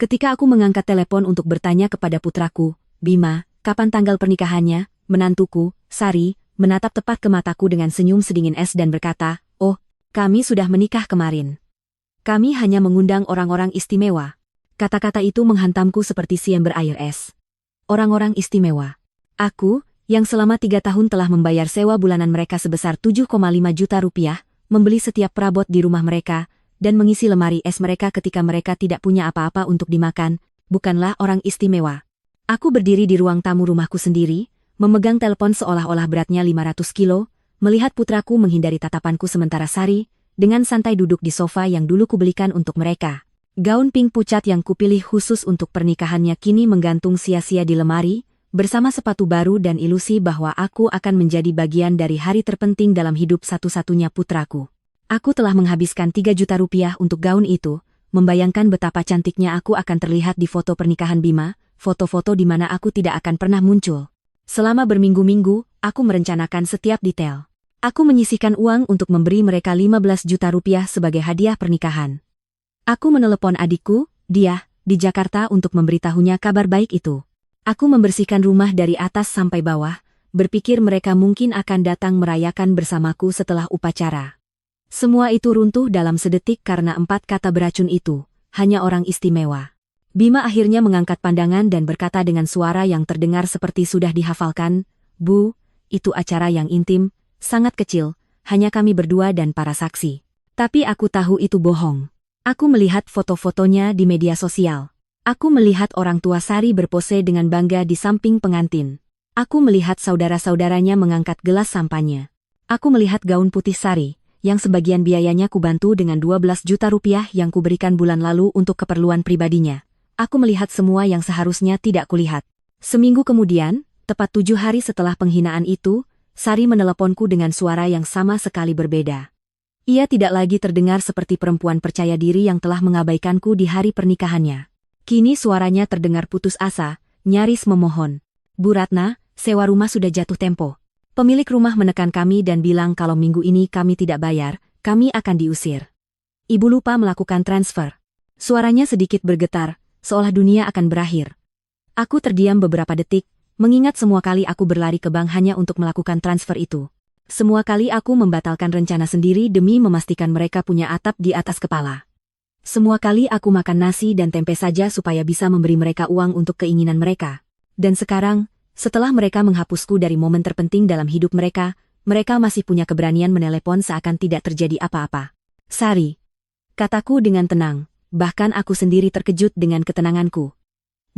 Ketika aku mengangkat telepon untuk bertanya kepada putraku, Bima, kapan tanggal pernikahannya, menantuku, Sari, menatap tepat ke mataku dengan senyum sedingin es dan berkata, "Oh, kami sudah menikah kemarin. Kami hanya mengundang orang-orang istimewa." Kata-kata itu menghantamku seperti siamber air es. Orang-orang istimewa. Aku, yang selama 3 tahun telah membayar sewa bulanan mereka sebesar 7,5 juta rupiah, membeli setiap perabot di rumah mereka, dan mengisi lemari es mereka ketika mereka tidak punya apa-apa untuk dimakan, bukanlah orang istimewa. Aku berdiri di ruang tamu rumahku sendiri, memegang telepon seolah-olah beratnya 500 kilo, melihat putraku menghindari tatapanku sementara Sari, dengan santai duduk di sofa yang dulu kubelikan untuk mereka. Gaun pink pucat yang kupilih khusus untuk pernikahannya kini menggantung sia-sia di lemari, bersama sepatu baru dan ilusi bahwa aku akan menjadi bagian dari hari terpenting dalam hidup satu-satunya putraku. Aku telah menghabiskan 3 juta rupiah untuk gaun itu, membayangkan betapa cantiknya aku akan terlihat di foto pernikahan Bima, foto-foto di mana aku tidak akan pernah muncul. Selama berminggu-minggu, aku merencanakan setiap detail. Aku menyisihkan uang untuk memberi mereka 15 juta rupiah sebagai hadiah pernikahan. Aku menelepon adikku, dia, di Jakarta untuk memberitahunya kabar baik itu. Aku membersihkan rumah dari atas sampai bawah, berpikir mereka mungkin akan datang merayakan bersamaku setelah upacara. Semua itu runtuh dalam sedetik karena 4 kata beracun itu, hanya orang istimewa. Bima akhirnya mengangkat pandangan dan berkata dengan suara yang terdengar seperti sudah dihafalkan, "Bu, itu acara yang intim, sangat kecil, hanya kami berdua dan para saksi." Tapi aku tahu itu bohong. Aku melihat foto-fotonya di media sosial. Aku melihat orang tua Sari berpose dengan bangga di samping pengantin. Aku melihat saudara-saudaranya mengangkat gelas sampannya. Aku melihat gaun putih Sari, yang sebagian biayanya kubantu dengan 12 juta rupiah yang kuberikan bulan lalu untuk keperluan pribadinya. Aku melihat semua yang seharusnya tidak kulihat. Seminggu kemudian, tepat 7 hari setelah penghinaan itu, Sari meneleponku dengan suara yang sama sekali berbeda. Ia tidak lagi terdengar seperti perempuan percaya diri yang telah mengabaikanku di hari pernikahannya. Kini suaranya terdengar putus asa, nyaris memohon. "Bu Ratna, sewa rumah sudah jatuh tempo. Pemilik rumah menekan kami dan bilang kalau minggu ini kami tidak bayar, kami akan diusir. Ibu lupa melakukan transfer." Suaranya sedikit bergetar, seolah dunia akan berakhir. Aku terdiam beberapa detik, mengingat semua kali aku berlari ke bank hanya untuk melakukan transfer itu. Semua kali aku membatalkan rencana sendiri demi memastikan mereka punya atap di atas kepala. Semua kali aku makan nasi dan tempe saja supaya bisa memberi mereka uang untuk keinginan mereka. Dan sekarang, setelah mereka menghapusku dari momen terpenting dalam hidup mereka, mereka masih punya keberanian menelepon seakan tidak terjadi apa-apa. "Sari," kataku dengan tenang, bahkan aku sendiri terkejut dengan ketenanganku.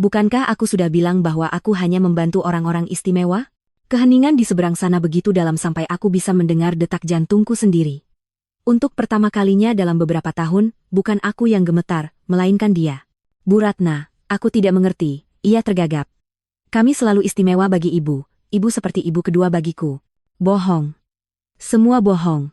"Bukankah aku sudah bilang bahwa aku hanya membantu orang-orang istimewa?" Keheningan di seberang sana begitu dalam sampai aku bisa mendengar detak jantungku sendiri. Untuk pertama kalinya dalam beberapa tahun, bukan aku yang gemetar, melainkan dia. "Bu Ratna, aku tidak mengerti," ia tergagap. "Kami selalu istimewa bagi ibu, ibu seperti ibu kedua bagiku." Bohong. Semua bohong.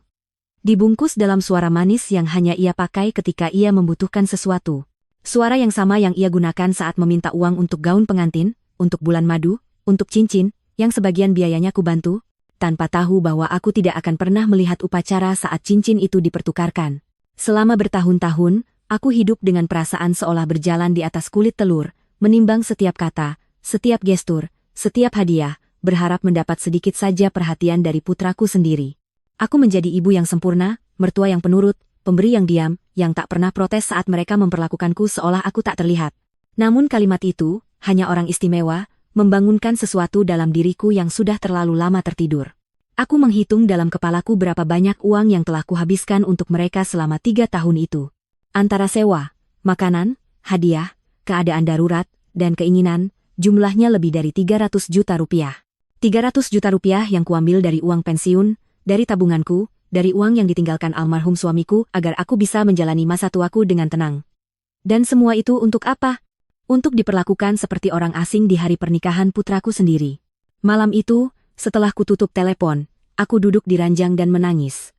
Dibungkus dalam suara manis yang hanya ia pakai ketika ia membutuhkan sesuatu. Suara yang sama yang ia gunakan saat meminta uang untuk gaun pengantin, untuk bulan madu, untuk cincin, yang sebagian biayanya kubantu, tanpa tahu bahwa aku tidak akan pernah melihat upacara saat cincin itu dipertukarkan. Selama bertahun-tahun, aku hidup dengan perasaan seolah berjalan di atas kulit telur, menimbang setiap kata, setiap gestur, setiap hadiah, berharap mendapat sedikit saja perhatian dari putraku sendiri. Aku menjadi ibu yang sempurna, mertua yang penurut, pemberi yang diam, yang tak pernah protes saat mereka memperlakukanku seolah aku tak terlihat. Namun kalimat itu, hanya orang istimewa, membangunkan sesuatu dalam diriku yang sudah terlalu lama tertidur. Aku menghitung dalam kepalaku berapa banyak uang yang telah kuhabiskan untuk mereka selama 3 tahun itu. Antara sewa, makanan, hadiah, keadaan darurat, dan keinginan, jumlahnya lebih dari 300 juta rupiah. 300 juta rupiah yang kuambil dari uang pensiun, dari tabunganku, dari uang yang ditinggalkan almarhum suamiku agar aku bisa menjalani masa tuaku dengan tenang. Dan semua itu untuk apa? Untuk diperlakukan seperti orang asing di hari pernikahan putraku sendiri. Malam itu, setelah kututup telepon, aku duduk di ranjang dan menangis.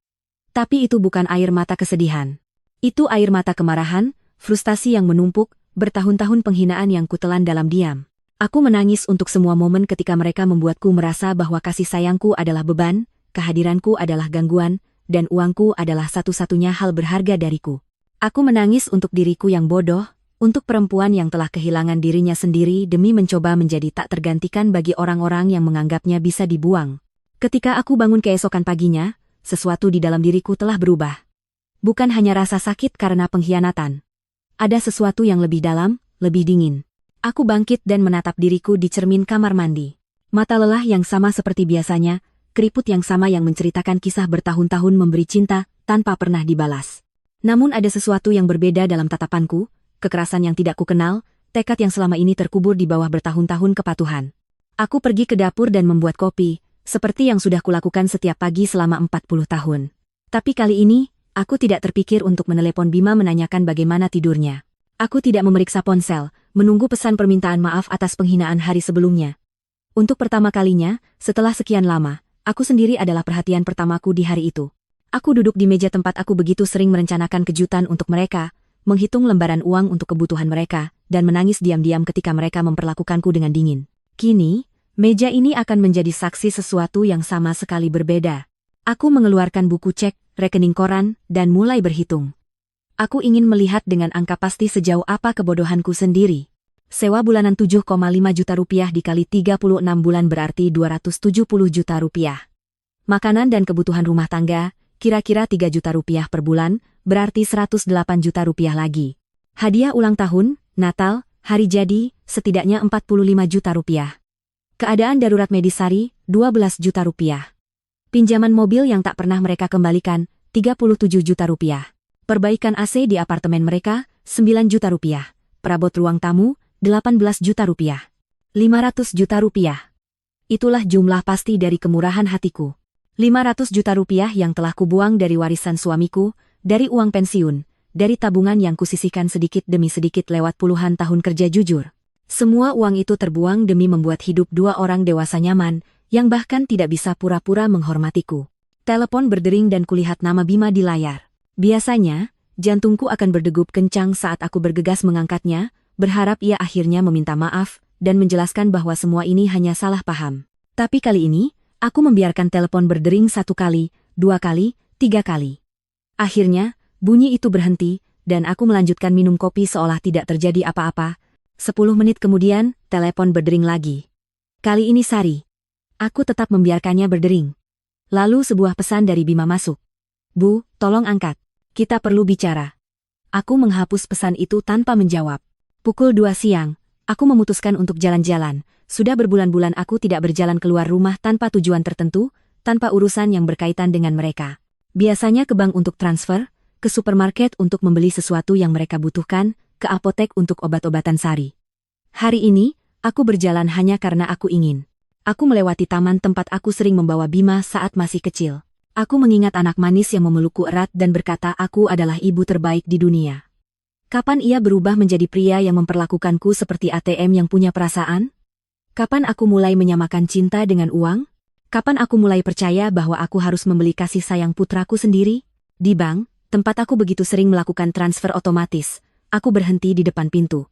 Tapi itu bukan air mata kesedihan. Itu air mata kemarahan, frustasi yang menumpuk, bertahun-tahun penghinaan yang kutelan dalam diam. Aku menangis untuk semua momen ketika mereka membuatku merasa bahwa kasih sayangku adalah beban, kehadiranku adalah gangguan, dan uangku adalah satu-satunya hal berharga dariku. Aku menangis untuk diriku yang bodoh, Untuk perempuan yang telah kehilangan dirinya sendiri demi mencoba menjadi tak tergantikan bagi orang-orang yang menganggapnya bisa dibuang. Ketika aku bangun keesokan paginya, sesuatu di dalam diriku telah berubah. Bukan hanya rasa sakit karena pengkhianatan. Ada sesuatu yang lebih dalam, lebih dingin. Aku bangkit dan menatap diriku di cermin kamar mandi. Mata lelah yang sama seperti biasanya, keriput yang sama yang menceritakan kisah bertahun-tahun memberi cinta tanpa pernah dibalas. Namun ada sesuatu yang berbeda dalam tatapanku, kekerasan yang tidak kukenal, tekad yang selama ini terkubur di bawah bertahun-tahun kepatuhan. Aku pergi ke dapur dan membuat kopi, seperti yang sudah kulakukan setiap pagi selama 40 tahun. Tapi kali ini, aku tidak terpikir untuk menelepon Bima menanyakan bagaimana tidurnya. Aku tidak memeriksa ponsel, menunggu pesan permintaan maaf atas penghinaan hari sebelumnya. Untuk pertama kalinya, setelah sekian lama, aku sendiri adalah perhatian pertamaku di hari itu. Aku duduk di meja tempat aku begitu sering merencanakan kejutan untuk mereka, menghitung lembaran uang untuk kebutuhan mereka, dan menangis diam-diam ketika mereka memperlakukanku dengan dingin. Kini, meja ini akan menjadi saksi sesuatu yang sama sekali berbeda. Aku mengeluarkan buku cek, rekening koran, dan mulai berhitung. Aku ingin melihat dengan angka pasti sejauh apa kebodohanku sendiri. Sewa bulanan 7,5 juta rupiah dikali 36 bulan berarti 270 juta rupiah. Makanan dan kebutuhan rumah tangga, kira-kira 3 juta rupiah per bulan, berarti 108 juta rupiah lagi. Hadiah ulang tahun, Natal, hari jadi, setidaknya 45 juta rupiah. Keadaan darurat medis Sari, 12 juta rupiah. Pinjaman mobil yang tak pernah mereka kembalikan, 37 juta rupiah. Perbaikan AC di apartemen mereka, 9 juta rupiah. Perabot ruang tamu, 18 juta rupiah. 500 juta rupiah. Itulah jumlah pasti dari kemurahan hatiku. 500 juta rupiah yang telah kubuang dari warisan suamiku, dari uang pensiun, dari tabungan yang kusisihkan sedikit demi sedikit lewat puluhan tahun kerja jujur. Semua uang itu terbuang demi membuat hidup dua orang dewasa nyaman, yang bahkan tidak bisa pura-pura menghormatiku. Telepon berdering dan kulihat nama Bima di layar. Biasanya, jantungku akan berdegup kencang saat aku bergegas mengangkatnya, berharap ia akhirnya meminta maaf, dan menjelaskan bahwa semua ini hanya salah paham. Tapi kali ini, aku membiarkan telepon berdering 1 kali, 2 kali, 3 kali. Akhirnya, bunyi itu berhenti, dan aku melanjutkan minum kopi seolah tidak terjadi apa-apa. 10 menit kemudian, telepon berdering lagi. Kali ini Sari. Aku tetap membiarkannya berdering. Lalu sebuah pesan dari Bima masuk. Bu, tolong angkat. Kita perlu bicara. Aku menghapus pesan itu tanpa menjawab. Pukul 2 siang, aku memutuskan untuk jalan-jalan. Sudah berbulan-bulan aku tidak berjalan keluar rumah tanpa tujuan tertentu, tanpa urusan yang berkaitan dengan mereka. Biasanya ke bank untuk transfer, ke supermarket untuk membeli sesuatu yang mereka butuhkan, ke apotek untuk obat-obatan Sari. Hari ini, aku berjalan hanya karena aku ingin. Aku melewati taman tempat aku sering membawa Bima saat masih kecil. Aku mengingat anak manis yang memelukku erat dan berkata aku adalah ibu terbaik di dunia. Kapan ia berubah menjadi pria yang memperlakukanku seperti ATM yang punya perasaan? Kapan aku mulai menyamakan cinta dengan uang? Kapan aku mulai percaya bahwa aku harus membeli kasih sayang putraku sendiri? Di bank, tempat aku begitu sering melakukan transfer otomatis, aku berhenti di depan pintu.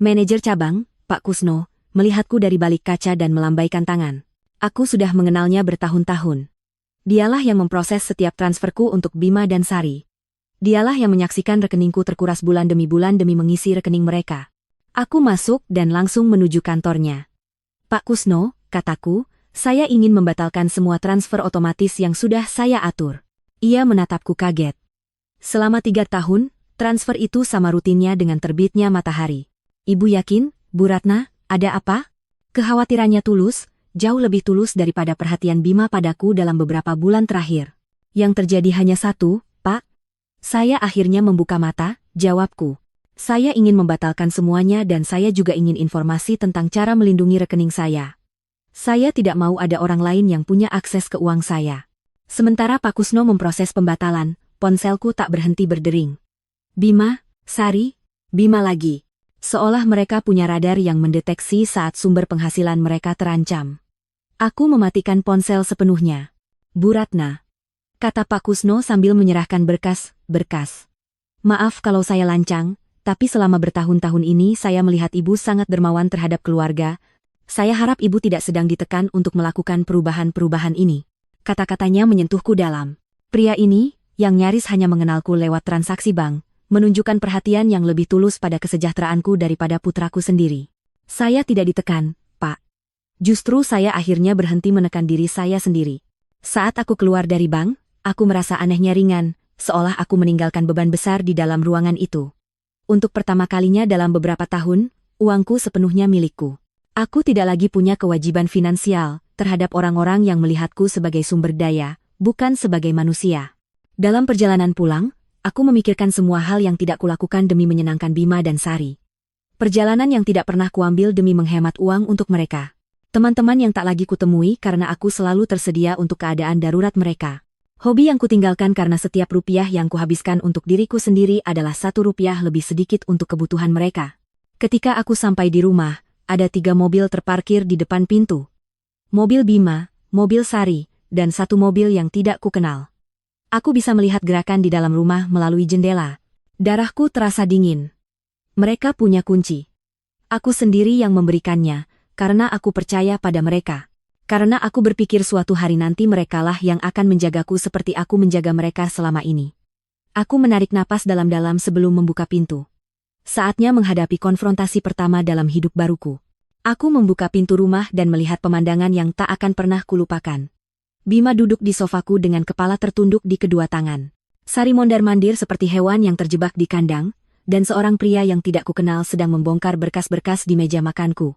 Manajer cabang, Pak Kusno, melihatku dari balik kaca dan melambaikan tangan. Aku sudah mengenalnya bertahun-tahun. Dialah yang memproses setiap transferku untuk Bima dan Sari. Dialah yang menyaksikan rekeningku terkuras bulan demi mengisi rekening mereka. Aku masuk dan langsung menuju kantornya. Pak Kusno, kataku, saya ingin membatalkan semua transfer otomatis yang sudah saya atur. Ia menatapku kaget. Selama 3 tahun, transfer itu sama rutinnya dengan terbitnya matahari. Ibu yakin, Bu Ratna, ada apa? Kekhawatirannya tulus, jauh lebih tulus daripada perhatian Bima padaku dalam beberapa bulan terakhir. Yang terjadi hanya satu, Pak. Saya akhirnya membuka mata, jawabku. Saya ingin membatalkan semuanya dan saya juga ingin informasi tentang cara melindungi rekening saya. Saya tidak mau ada orang lain yang punya akses ke uang saya. Sementara Pak Kusno memproses pembatalan, ponselku tak berhenti berdering. Bima, Sari, Bima lagi. Seolah mereka punya radar yang mendeteksi saat sumber penghasilan mereka terancam. Aku mematikan ponsel sepenuhnya. Bu Ratna, kata Pak Kusno sambil menyerahkan berkas. Maaf kalau saya lancang, tapi selama bertahun-tahun ini saya melihat ibu sangat dermawan terhadap keluarga. Saya harap ibu tidak sedang ditekan untuk melakukan perubahan-perubahan ini. Kata-katanya menyentuhku dalam. Pria ini, yang nyaris hanya mengenalku lewat transaksi bank, menunjukkan perhatian yang lebih tulus pada kesejahteraanku daripada putraku sendiri. Saya tidak ditekan, Pak. Justru saya akhirnya berhenti menekan diri saya sendiri. Saat aku keluar dari bank, aku merasa anehnya ringan, seolah aku meninggalkan beban besar di dalam ruangan itu. Untuk pertama kalinya dalam beberapa tahun, uangku sepenuhnya milikku. Aku tidak lagi punya kewajiban finansial terhadap orang-orang yang melihatku sebagai sumber daya, bukan sebagai manusia. Dalam perjalanan pulang, aku memikirkan semua hal yang tidak kulakukan demi menyenangkan Bima dan Sari. Perjalanan yang tidak pernah kuambil demi menghemat uang untuk mereka. Teman-teman yang tak lagi kutemui karena aku selalu tersedia untuk keadaan darurat mereka. Hobi yang kutinggalkan karena setiap rupiah yang kuhabiskan untuk diriku sendiri adalah 1 rupiah lebih sedikit untuk kebutuhan mereka. Ketika aku sampai di rumah, ada 3 mobil terparkir di depan pintu. Mobil Bima, mobil Sari, dan 1 mobil yang tidak kukenal. Aku bisa melihat gerakan di dalam rumah melalui jendela. Darahku terasa dingin. Mereka punya kunci. Aku sendiri yang memberikannya, karena aku percaya pada mereka. Karena aku berpikir suatu hari nanti merekalah yang akan menjagaku seperti aku menjaga mereka selama ini. Aku menarik napas dalam-dalam sebelum membuka pintu. Saatnya menghadapi konfrontasi pertama dalam hidup baruku. Aku membuka pintu rumah dan melihat pemandangan yang tak akan pernah kulupakan. Bima duduk di sofaku dengan kepala tertunduk di kedua tangan. Sari mondar-mandir seperti hewan yang terjebak di kandang, dan seorang pria yang tidak kukenal sedang membongkar berkas-berkas di meja makanku.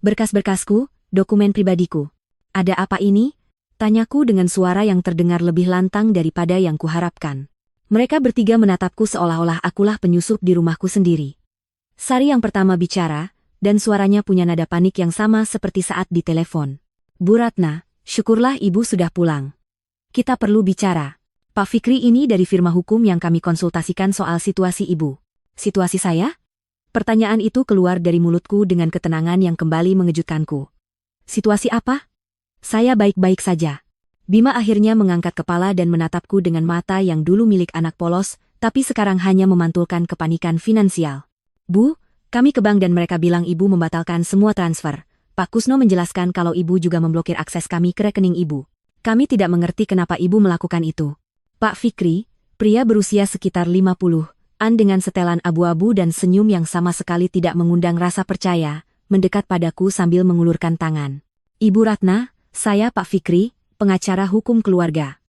Berkas-berkasku, dokumen pribadiku. Ada apa ini? Tanyaku dengan suara yang terdengar lebih lantang daripada yang kuharapkan. Mereka bertiga menatapku seolah-olah akulah penyusup di rumahku sendiri. Sari yang pertama bicara, dan suaranya punya nada panik yang sama seperti saat di telepon. Bu Ratna, syukurlah ibu sudah pulang. Kita perlu bicara. Pak Fikri ini dari firma hukum yang kami konsultasikan soal situasi ibu. Situasi saya? Pertanyaan itu keluar dari mulutku dengan ketenangan yang kembali mengejutkanku. Situasi apa? Saya baik-baik saja. Bima akhirnya mengangkat kepala dan menatapku dengan mata yang dulu milik anak polos, tapi sekarang hanya memantulkan kepanikan finansial. Bu, kami ke bank dan mereka bilang ibu membatalkan semua transfer. Pak Kusno menjelaskan kalau ibu juga memblokir akses kami ke rekening ibu. Kami tidak mengerti kenapa ibu melakukan itu. Pak Fikri, pria berusia sekitar 50-an dengan setelan abu-abu dan senyum yang sama sekali tidak mengundang rasa percaya, mendekat padaku sambil mengulurkan tangan. Ibu Ratna, saya Pak Fikri, pengacara hukum keluarga.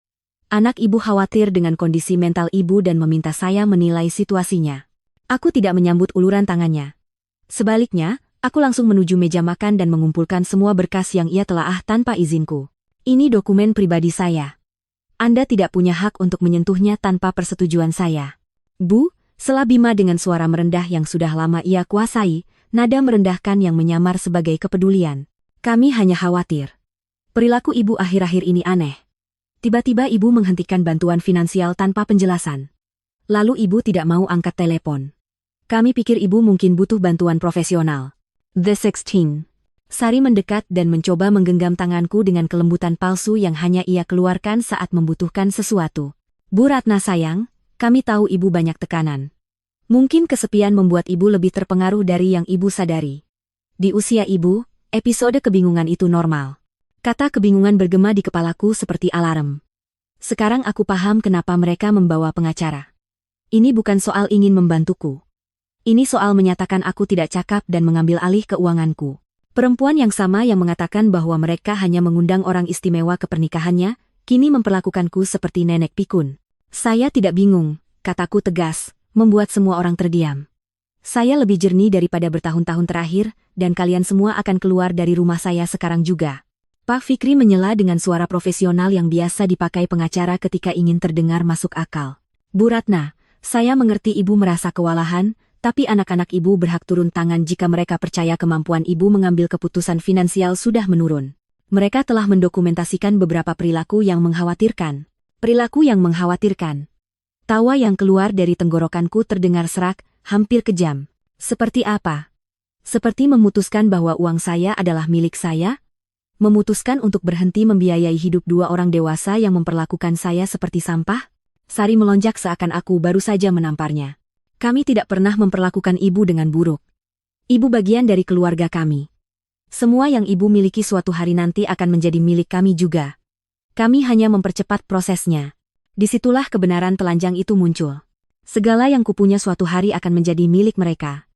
Anak ibu khawatir dengan kondisi mental ibu dan meminta saya menilai situasinya. Aku tidak menyambut uluran tangannya. Sebaliknya, aku langsung menuju meja makan dan mengumpulkan semua berkas yang ia telaah tanpa izinku. Ini dokumen pribadi saya. Anda tidak punya hak untuk menyentuhnya tanpa persetujuan saya. Bu, sela Bima dengan suara merendah yang sudah lama ia kuasai, nada merendahkan yang menyamar sebagai kepedulian. Kami hanya khawatir. Perilaku ibu akhir-akhir ini aneh. Tiba-tiba ibu menghentikan bantuan finansial tanpa penjelasan. Lalu ibu tidak mau angkat telepon. Kami pikir ibu mungkin butuh bantuan profesional. The 16. Sari mendekat dan mencoba menggenggam tanganku dengan kelembutan palsu yang hanya ia keluarkan saat membutuhkan sesuatu. Bu Ratna sayang, kami tahu ibu banyak tekanan. Mungkin kesepian membuat ibu lebih terpengaruh dari yang ibu sadari. Di usia ibu, episode kebingungan itu normal. Kata kebingungan bergema di kepalaku seperti alarm. Sekarang aku paham kenapa mereka membawa pengacara. Ini bukan soal ingin membantuku. Ini soal menyatakan aku tidak cakap dan mengambil alih keuanganku. Perempuan yang sama yang mengatakan bahwa mereka hanya mengundang orang istimewa ke pernikahannya, kini memperlakukanku seperti nenek pikun. Saya tidak bingung, kataku tegas, membuat semua orang terdiam. Saya lebih jernih daripada bertahun-tahun terakhir, dan kalian semua akan keluar dari rumah saya sekarang juga. Pak Fikri menyela dengan suara profesional yang biasa dipakai pengacara ketika ingin terdengar masuk akal. Bu Ratna, saya mengerti ibu merasa kewalahan, tapi anak-anak ibu berhak turun tangan jika mereka percaya kemampuan ibu mengambil keputusan finansial sudah menurun. Mereka telah mendokumentasikan beberapa perilaku yang mengkhawatirkan. Perilaku yang mengkhawatirkan. Tawa yang keluar dari tenggorokanku terdengar serak, hampir kejam. Seperti apa? Seperti memutuskan bahwa uang saya adalah milik saya? Memutuskan untuk berhenti membiayai hidup 2 orang dewasa yang memperlakukan saya seperti sampah? Sari melonjak seakan aku baru saja menamparnya. Kami tidak pernah memperlakukan ibu dengan buruk. Ibu bagian dari keluarga kami. Semua yang ibu miliki suatu hari nanti akan menjadi milik kami juga. Kami hanya mempercepat prosesnya. Disitulah kebenaran telanjang itu muncul. Segala yang kupunya suatu hari akan menjadi milik mereka.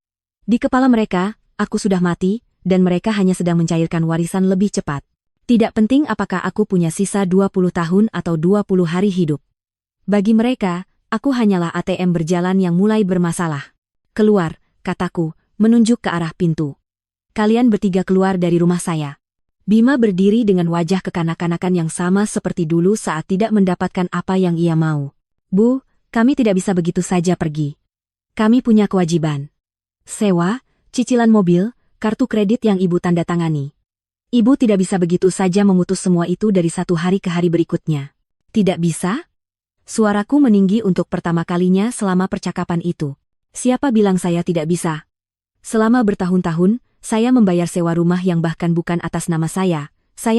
Di kepala mereka, aku sudah mati, dan mereka hanya sedang mencairkan warisan lebih cepat. Tidak penting apakah aku punya sisa 20 tahun atau 20 hari hidup. Bagi mereka, aku hanyalah ATM berjalan yang mulai bermasalah. Keluar, kataku, menunjuk ke arah pintu. Kalian bertiga keluar dari rumah saya. Bima berdiri dengan wajah kekanak-kanakan yang sama seperti dulu saat tidak mendapatkan apa yang ia mau. Bu, kami tidak bisa begitu saja pergi. Kami punya kewajiban. Sewa, cicilan mobil, kartu kredit yang ibu tanda tangani. Ibu tidak bisa begitu saja memutus semua itu dari satu hari ke hari berikutnya. Tidak bisa? Suaraku meninggi untuk pertama kalinya selama percakapan itu. Siapa bilang saya tidak bisa? Selama bertahun-tahun, saya membayar sewa rumah yang bahkan bukan atas nama saya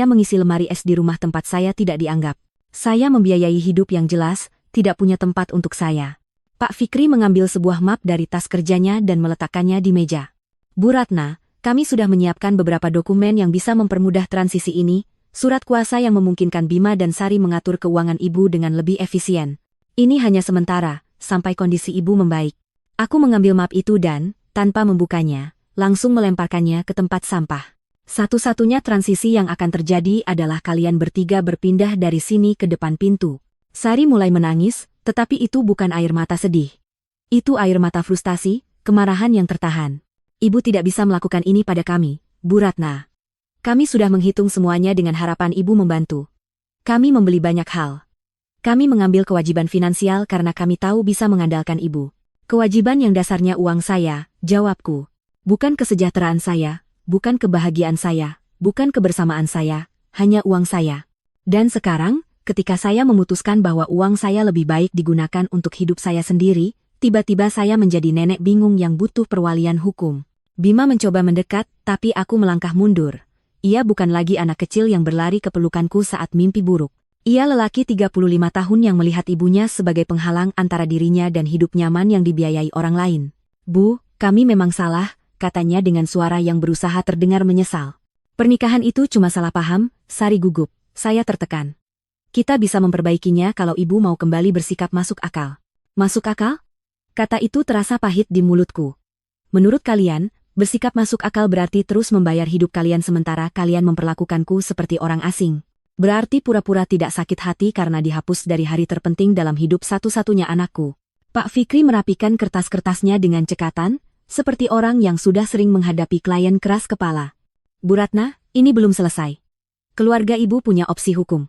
mengisi lemari es di rumah tempat saya tidak dianggap. Saya membiayai hidup yang jelas, tidak punya tempat untuk saya. Pak Fikri mengambil sebuah map dari tas kerjanya dan meletakkannya di meja. Bu Ratna, kami sudah menyiapkan beberapa dokumen yang bisa mempermudah transisi ini, surat kuasa yang memungkinkan Bima dan Sari mengatur keuangan ibu dengan lebih efisien. Ini hanya sementara, sampai kondisi ibu membaik. Aku mengambil map itu dan, tanpa membukanya, langsung melemparkannya ke tempat sampah. Satu-satunya transisi yang akan terjadi adalah kalian bertiga berpindah dari sini ke depan pintu. Sari mulai menangis, tetapi itu bukan air mata sedih. Itu air mata frustasi, kemarahan yang tertahan. Ibu tidak bisa melakukan ini pada kami, Bu Ratna. Kami sudah menghitung semuanya dengan harapan ibu membantu. Kami membeli banyak hal. Kami mengambil kewajiban finansial karena kami tahu bisa mengandalkan ibu. Kewajiban yang dasarnya uang saya, jawabku. Bukan kesejahteraan saya, bukan kebahagiaan saya, bukan kebersamaan saya, hanya uang saya. Dan sekarang, ketika saya memutuskan bahwa uang saya lebih baik digunakan untuk hidup saya sendiri, tiba-tiba saya menjadi nenek bingung yang butuh perwalian hukum. Bima mencoba mendekat, tapi aku melangkah mundur. Ia bukan lagi anak kecil yang berlari ke pelukanku saat mimpi buruk. Ia lelaki 35 tahun yang melihat ibunya sebagai penghalang antara dirinya dan hidup nyaman yang dibiayai orang lain. Bu, kami memang salah, katanya dengan suara yang berusaha terdengar menyesal. Pernikahan itu cuma salah paham, Sari gugup. Saya tertekan. Kita bisa memperbaikinya kalau ibu mau kembali bersikap masuk akal. Masuk akal? Kata itu terasa pahit di mulutku. Menurut kalian, bersikap masuk akal berarti terus membayar hidup kalian sementara kalian memperlakukanku seperti orang asing. Berarti pura-pura tidak sakit hati karena dihapus dari hari terpenting dalam hidup satu-satunya anakku. Pak Fikri merapikan kertas-kertasnya dengan cekatan, seperti orang yang sudah sering menghadapi klien keras kepala. Bu Ratna, ini belum selesai. Keluarga ibu punya opsi hukum.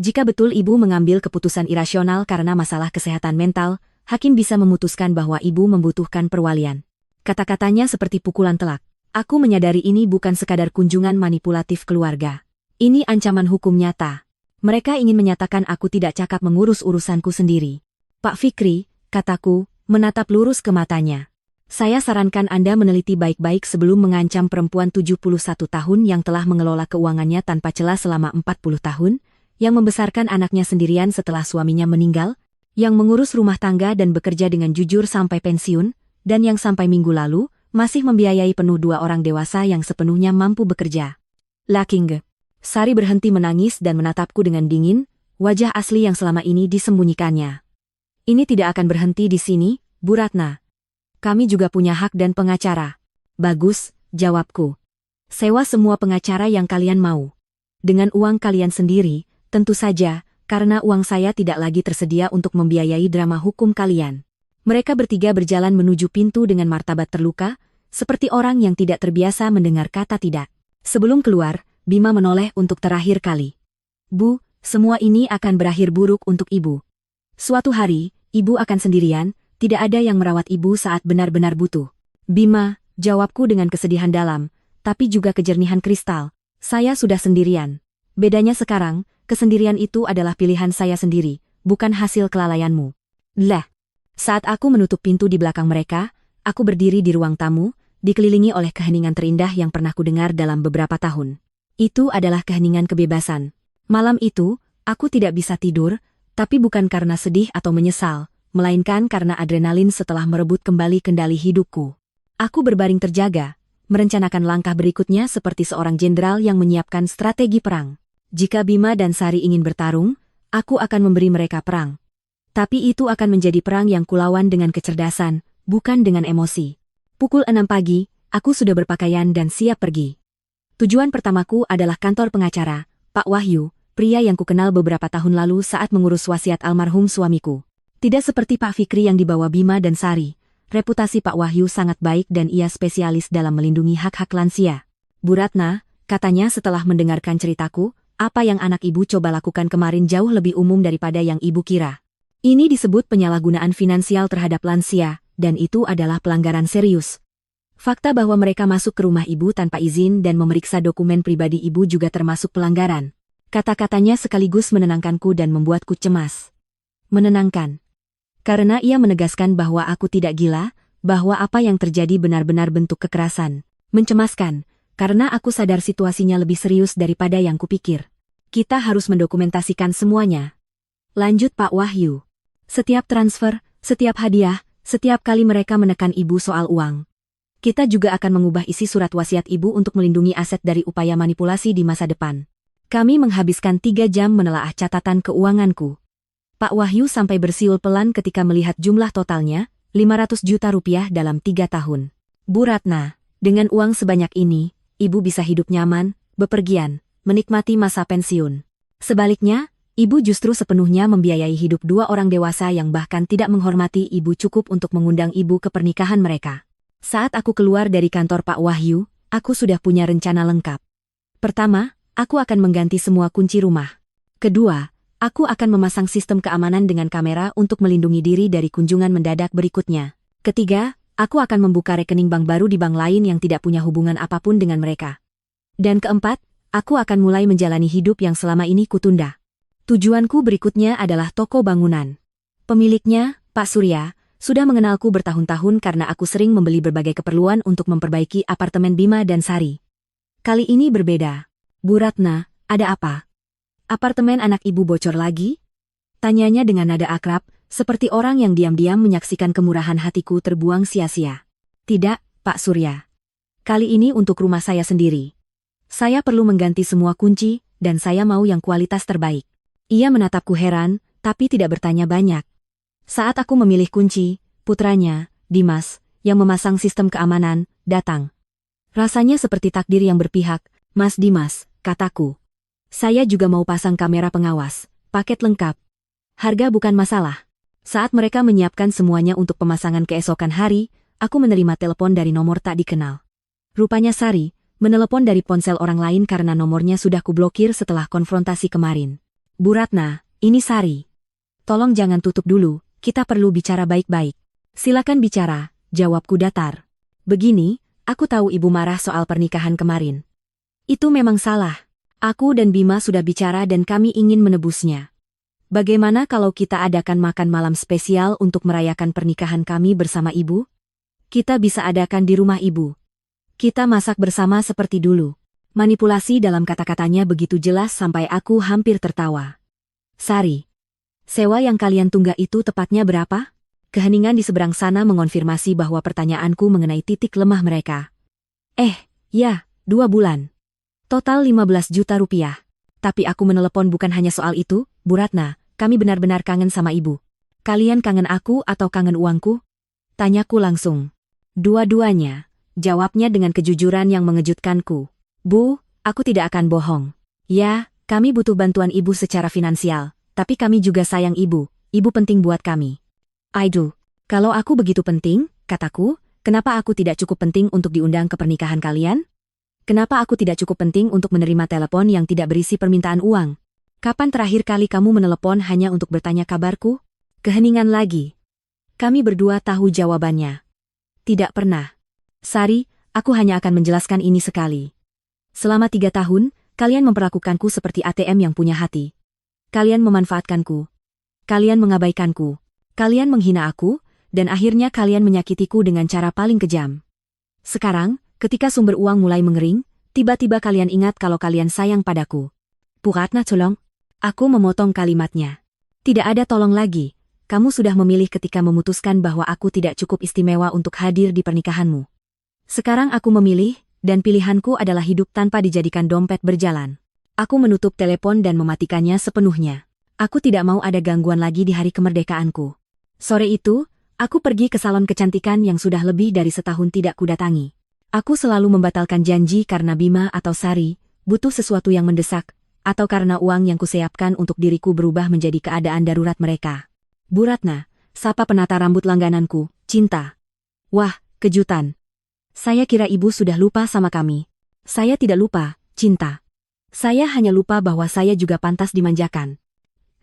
Jika betul ibu mengambil keputusan irasional karena masalah kesehatan mental, hakim bisa memutuskan bahwa ibu membutuhkan perwalian. Kata-katanya seperti pukulan telak. Aku menyadari ini bukan sekadar kunjungan manipulatif keluarga. Ini ancaman hukum nyata. Mereka ingin menyatakan aku tidak cakap mengurus urusanku sendiri. Pak Fikri, kataku, menatap lurus ke matanya. Saya sarankan Anda meneliti baik-baik sebelum mengancam perempuan 71 tahun yang telah mengelola keuangannya tanpa celah selama 40 tahun, yang membesarkan anaknya sendirian setelah suaminya meninggal, yang mengurus rumah tangga dan bekerja dengan jujur sampai pensiun, dan yang sampai minggu lalu, masih membiayai penuh 2 orang dewasa yang sepenuhnya mampu bekerja. Laking. Sari berhenti menangis dan menatapku dengan dingin, wajah asli yang selama ini disembunyikannya. Ini tidak akan berhenti di sini, Bu Ratna. Kami juga punya hak dan pengacara. Bagus, jawabku. Sewa semua pengacara yang kalian mau. Dengan uang kalian sendiri, tentu saja, karena uang saya tidak lagi tersedia untuk membiayai drama hukum kalian. Mereka bertiga berjalan menuju pintu dengan martabat terluka, seperti orang yang tidak terbiasa mendengar kata tidak. Sebelum keluar, Bima menoleh untuk terakhir kali. Bu, semua ini akan berakhir buruk untuk ibu. Suatu hari, ibu akan sendirian, tidak ada yang merawat ibu saat benar-benar butuh. Bima, jawabku dengan kesedihan dalam, tapi juga kejernihan kristal. Saya sudah sendirian. Bedanya sekarang, kesendirian itu adalah pilihan saya sendiri, bukan hasil kelalaianmu. Lah. Saat aku menutup pintu di belakang mereka, aku berdiri di ruang tamu, dikelilingi oleh keheningan terindah yang pernah kudengar dalam beberapa tahun. Itu adalah keheningan kebebasan. Malam itu, aku tidak bisa tidur, tapi bukan karena sedih atau menyesal, melainkan karena adrenalin setelah merebut kembali kendali hidupku. Aku berbaring terjaga, merencanakan langkah berikutnya seperti seorang jenderal yang menyiapkan strategi perang. Jika Bima dan Sari ingin bertarung, aku akan memberi mereka perang. Tapi itu akan menjadi perang yang kulawan dengan kecerdasan, bukan dengan emosi. Pukul 6 pagi, aku sudah berpakaian dan siap pergi. Tujuan pertamaku adalah kantor pengacara, Pak Wahyu, pria yang kukenal beberapa tahun lalu saat mengurus wasiat almarhum suamiku. Tidak seperti Pak Fikri yang dibawa Bima dan Sari. Reputasi Pak Wahyu sangat baik dan ia spesialis dalam melindungi hak-hak lansia. Bu Ratna, katanya setelah mendengarkan ceritaku, apa yang anak ibu coba lakukan kemarin jauh lebih umum daripada yang ibu kira. Ini disebut penyalahgunaan finansial terhadap lansia, dan itu adalah pelanggaran serius. Fakta bahwa mereka masuk ke rumah ibu tanpa izin dan memeriksa dokumen pribadi ibu juga termasuk pelanggaran. Kata-katanya sekaligus menenangkanku dan membuatku cemas. Menenangkan. Karena ia menegaskan bahwa aku tidak gila, bahwa apa yang terjadi benar-benar bentuk kekerasan. Mencemaskan, karena aku sadar situasinya lebih serius daripada yang kupikir. Kita harus mendokumentasikan semuanya. Lanjut Pak Wahyu. Setiap transfer, setiap hadiah, setiap kali mereka menekan ibu soal uang. Kita juga akan mengubah isi surat wasiat ibu untuk melindungi aset dari upaya manipulasi di masa depan. Kami menghabiskan 3 jam menelaah catatan keuanganku. Pak Wahyu sampai bersiul pelan ketika melihat jumlah totalnya, 500 juta rupiah dalam 3 tahun. Bu Ratna, dengan uang sebanyak ini, ibu bisa hidup nyaman, bepergian, menikmati masa pensiun. Sebaliknya, ibu justru sepenuhnya membiayai hidup 2 orang dewasa yang bahkan tidak menghormati ibu cukup untuk mengundang ibu ke pernikahan mereka. Saat aku keluar dari kantor Pak Wahyu, aku sudah punya rencana lengkap. Pertama, aku akan mengganti semua kunci rumah. Kedua, aku akan memasang sistem keamanan dengan kamera untuk melindungi diri dari kunjungan mendadak berikutnya. Ketiga, aku akan membuka rekening bank baru di bank lain yang tidak punya hubungan apapun dengan mereka. Dan keempat, aku akan mulai menjalani hidup yang selama ini kutunda. Tujuanku berikutnya adalah toko bangunan. Pemiliknya, Pak Surya, sudah mengenalku bertahun-tahun karena aku sering membeli berbagai keperluan untuk memperbaiki apartemen Bima dan Sari. Kali ini berbeda. Bu Ratna, ada apa? Apartemen anak ibu bocor lagi? Tanyanya dengan nada akrab, seperti orang yang diam-diam menyaksikan kemurahan hatiku terbuang sia-sia. Tidak, Pak Surya. Kali ini untuk rumah saya sendiri. Saya perlu mengganti semua kunci, dan saya mau yang kualitas terbaik. Ia menatapku heran, tapi tidak bertanya banyak. Saat aku memilih kunci, putranya, Dimas, yang memasang sistem keamanan, datang. Rasanya seperti takdir yang berpihak. Mas Dimas, kataku. Saya juga mau pasang kamera pengawas, paket lengkap. Harga bukan masalah. Saat mereka menyiapkan semuanya untuk pemasangan keesokan hari, aku menerima telepon dari nomor tak dikenal. Rupanya Sari, menelepon dari ponsel orang lain karena nomornya sudah kublokir setelah konfrontasi kemarin. Bu Ratna, ini Sari. Tolong jangan tutup dulu, kita perlu bicara baik-baik. Silakan bicara, jawabku datar. Begini, aku tahu ibu marah soal pernikahan kemarin. Itu memang salah. Aku dan Bima sudah bicara dan kami ingin menebusnya. Bagaimana kalau kita adakan makan malam spesial untuk merayakan pernikahan kami bersama ibu? Kita bisa adakan di rumah ibu. Kita masak bersama seperti dulu. Manipulasi dalam kata-katanya begitu jelas sampai aku hampir tertawa. Sari, sewa yang kalian tunggak itu tepatnya berapa? Keheningan di seberang sana mengonfirmasi bahwa pertanyaanku mengenai titik lemah mereka. Ya, 2 bulan. Total 15 juta rupiah. Tapi aku menelepon bukan hanya soal itu, Bu Ratna, kami benar-benar kangen sama ibu. Kalian kangen aku atau kangen uangku? Tanyaku langsung. Dua-duanya, jawabnya dengan kejujuran yang mengejutkanku. Bu, aku tidak akan bohong. Ya, kami butuh bantuan ibu secara finansial, tapi kami juga sayang ibu penting buat kami. Aidu, kalau aku begitu penting, kataku, kenapa aku tidak cukup penting untuk diundang ke pernikahan kalian? Kenapa aku tidak cukup penting untuk menerima telepon yang tidak berisi permintaan uang? Kapan terakhir kali kamu menelepon hanya untuk bertanya kabarku? Keheningan lagi. Kami berdua tahu jawabannya. Tidak pernah. Sari, aku hanya akan menjelaskan ini sekali. Selama 3 tahun, kalian memperlakukanku seperti ATM yang punya hati. Kalian memanfaatkanku. Kalian mengabaikanku. Kalian menghina aku, dan akhirnya kalian menyakitiku dengan cara paling kejam. Sekarang, ketika sumber uang mulai mengering, tiba-tiba kalian ingat kalau kalian sayang padaku. Bu Ratna tolong. Aku memotong kalimatnya. Tidak ada tolong lagi. Kamu sudah memilih ketika memutuskan bahwa aku tidak cukup istimewa untuk hadir di pernikahanmu. Sekarang aku memilih, dan pilihanku adalah hidup tanpa dijadikan dompet berjalan. Aku menutup telepon dan mematikannya sepenuhnya. Aku tidak mau ada gangguan lagi di hari kemerdekaanku. Sore itu, aku pergi ke salon kecantikan yang sudah lebih dari setahun tidak kudatangi. Aku selalu membatalkan janji karena Bima atau Sari butuh sesuatu yang mendesak, atau karena uang yang kusiapkan untuk diriku berubah menjadi keadaan darurat mereka. Bu Ratna, sapa penata rambut langgananku, Cinta. Wah, kejutan. Saya kira ibu sudah lupa sama kami. Saya tidak lupa, Cinta. Saya hanya lupa bahwa saya juga pantas dimanjakan.